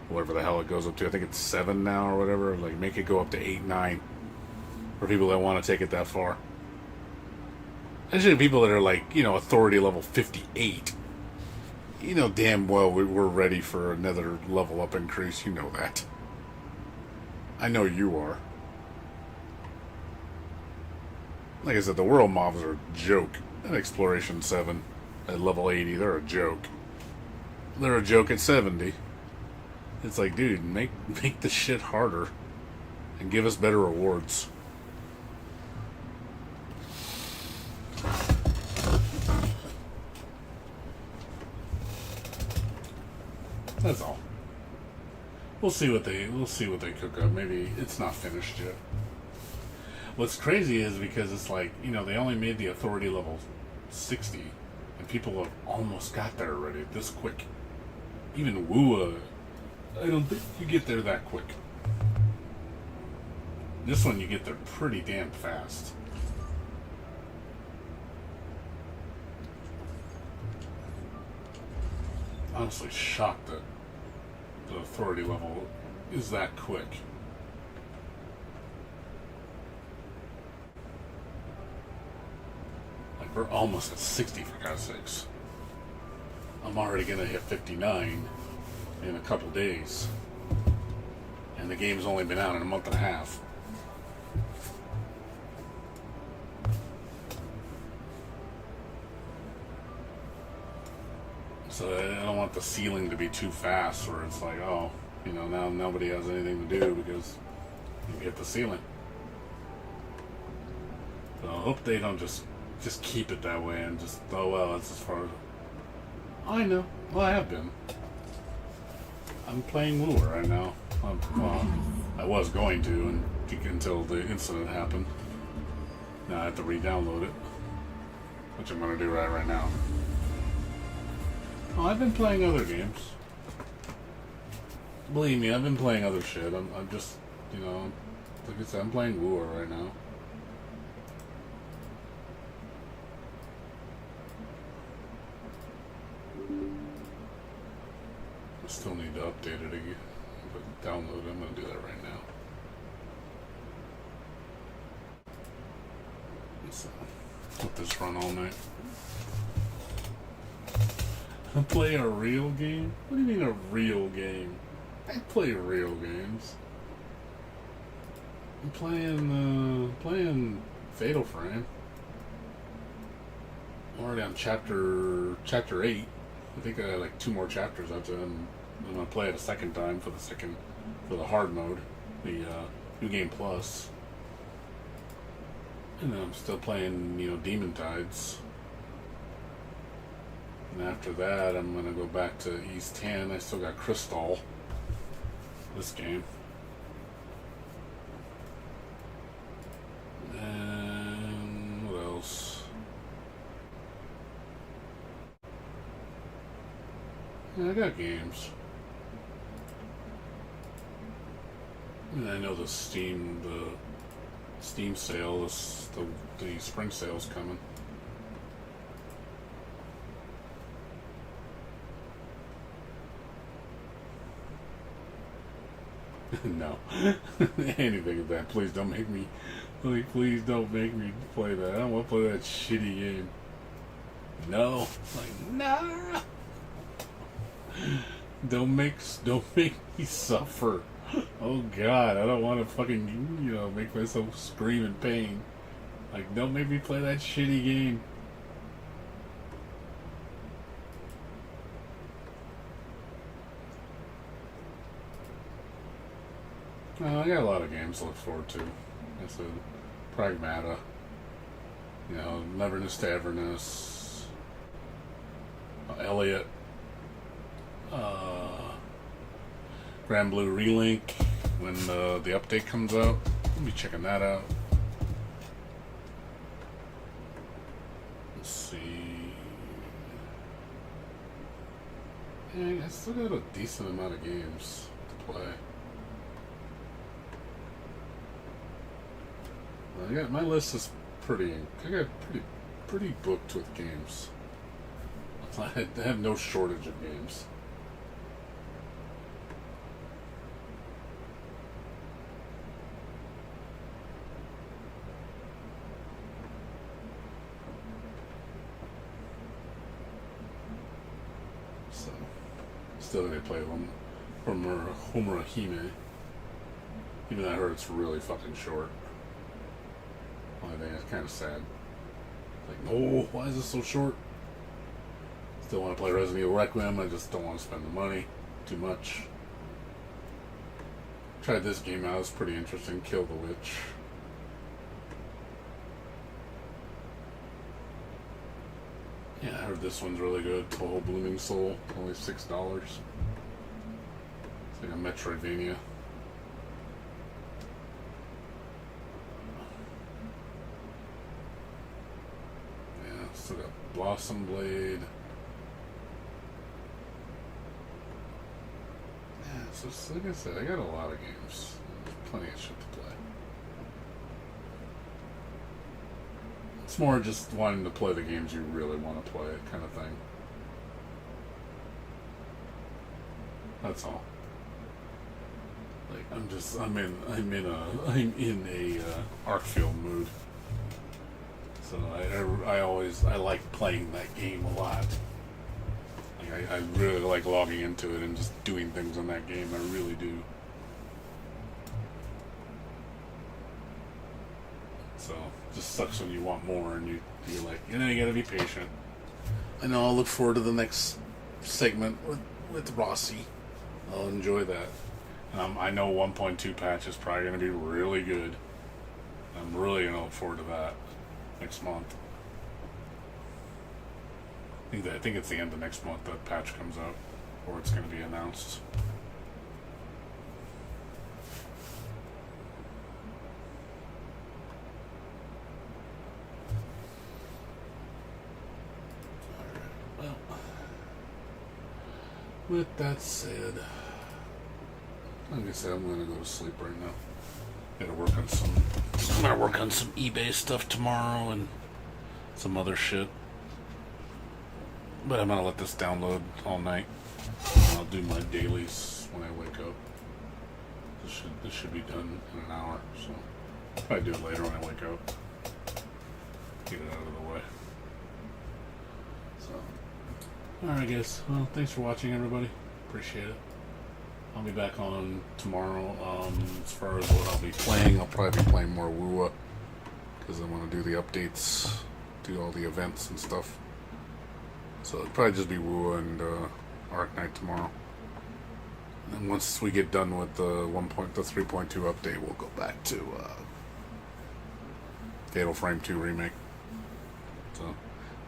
whatever the hell it goes up to. I think it's 7 now or whatever. Like, make it go up to 8, 9 for people that want to take it that far. Especially people that are like, you know, authority level 58. You know damn well we're ready for another level up increase. You know that. I know you are. Like I said, the world mobs are a joke. At Exploration 7, at level 80, they're a joke. They're a joke at 70. It's like, dude, make the shit harder and give us better rewards. That's all. We'll see what they cook up. Maybe it's not finished yet. What's crazy is because it's like, you know, they only made the authority level 60, and people have almost got there already this quick. Even Wuwa, I don't think you get there that quick. This one you get there pretty damn fast. Honestly shocked that the authority level is that quick. Like, we're almost at 60 for God's sakes. I'm already gonna hit 59 in a couple days. And the game's only been out in a month and a half. So I don't want the ceiling to be too fast where it's like, oh, you know, now nobody has anything to do because you hit the ceiling. So I hope they don't just just keep it that way and just, oh well, that's as far as... I know. Well, I have been. I'm playing Lure right now. Well, I was going to until the incident happened. Now I have to re-download it, which I'm going to do right now. Oh, I've been playing other games. Believe me, I've been playing other shit. I'm just, you know, like I said, I'm playing Lure right now. I still need to update it again. But download it. I'm going to do that right now. So, let this run all night. Play a real game? What do you mean a real game? I play real games. I'm playing Fatal Frame. I'm already on chapter 8. I think I got like 2 more chapters after I'm gonna play it a second time for the hard mode, the New Game Plus. And then I'm still playing, you know, Demon Tides. And after that, I'm gonna go back to East 10. I still got Crystal. This game. And what else? Yeah, I got games. And I know the Steam sale, the spring sale's coming. No. Anything of that. Please don't make me. Please don't make me play that. I don't want to play that shitty game. No. Like, nah. Don't make me suffer. Oh God, I don't want to fucking, you know, make myself scream in pain. Like, don't make me play that shitty game. I got a lot of games to look forward to. I said, Pragmata, you know, Neverness to Everness, Elliot, Grand Blue Relink, when the update comes out. I'll be checking that out. Let's see. Yeah, I still got a decent amount of games to play. I got, my list is pretty booked with games. I have no shortage of games. So, still gonna play one from Homurahime. Even though I heard it's really fucking short. I think it's kind of sad. Like, no, why is this so short? Still want to play Resident Evil Requiem. I just don't want to spend the money too much. Tried this game out. It's pretty interesting. Kill the Witch. Yeah, I heard this one's really good. Toho Blooming Soul. Only $6. It's like a Metroidvania. Still got Blossom Blade. Yeah, so like I said, I got a lot of games. There's plenty of shit to play. It's more just wanting to play the games you really want to play, kind of thing. That's all. Like I'm in a Arkfield mood. So I like playing that game a lot. Like I really like logging into it and just doing things on that game. I really do. So it just sucks when you want more and you're like, you know, you gotta be patient. I know I'll look forward to the next segment with Rossi. I'll enjoy that. And I know 1.2 patch is probably gonna be really good. I'm really gonna look forward to that next month. I think it's the end of next month that patch comes out, or it's going to be announced. Alright, well, with that said, like I said, I'm going to go to sleep right now. I'm going to work on some eBay stuff tomorrow and some other shit. But I'm gonna let this download all night. And I'll do my dailies when I wake up. This should be done in an hour, so I'll probably do it later when I wake up. Get it out of the way. So, alright guys, well, thanks for watching everybody. Appreciate it. I'll be back on tomorrow. As far as what I'll be playing, I'll probably be playing more Wua, because I want to do the updates, do all the events and stuff. So it'll probably just be Wua and Arknight tomorrow. And once we get done with the 3.2 update, we'll go back to Fatal Frame 2 remake. So,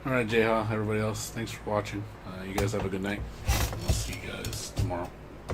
alright, Jayha, everybody else, thanks for watching. You guys have a good night. I'll see you guys tomorrow.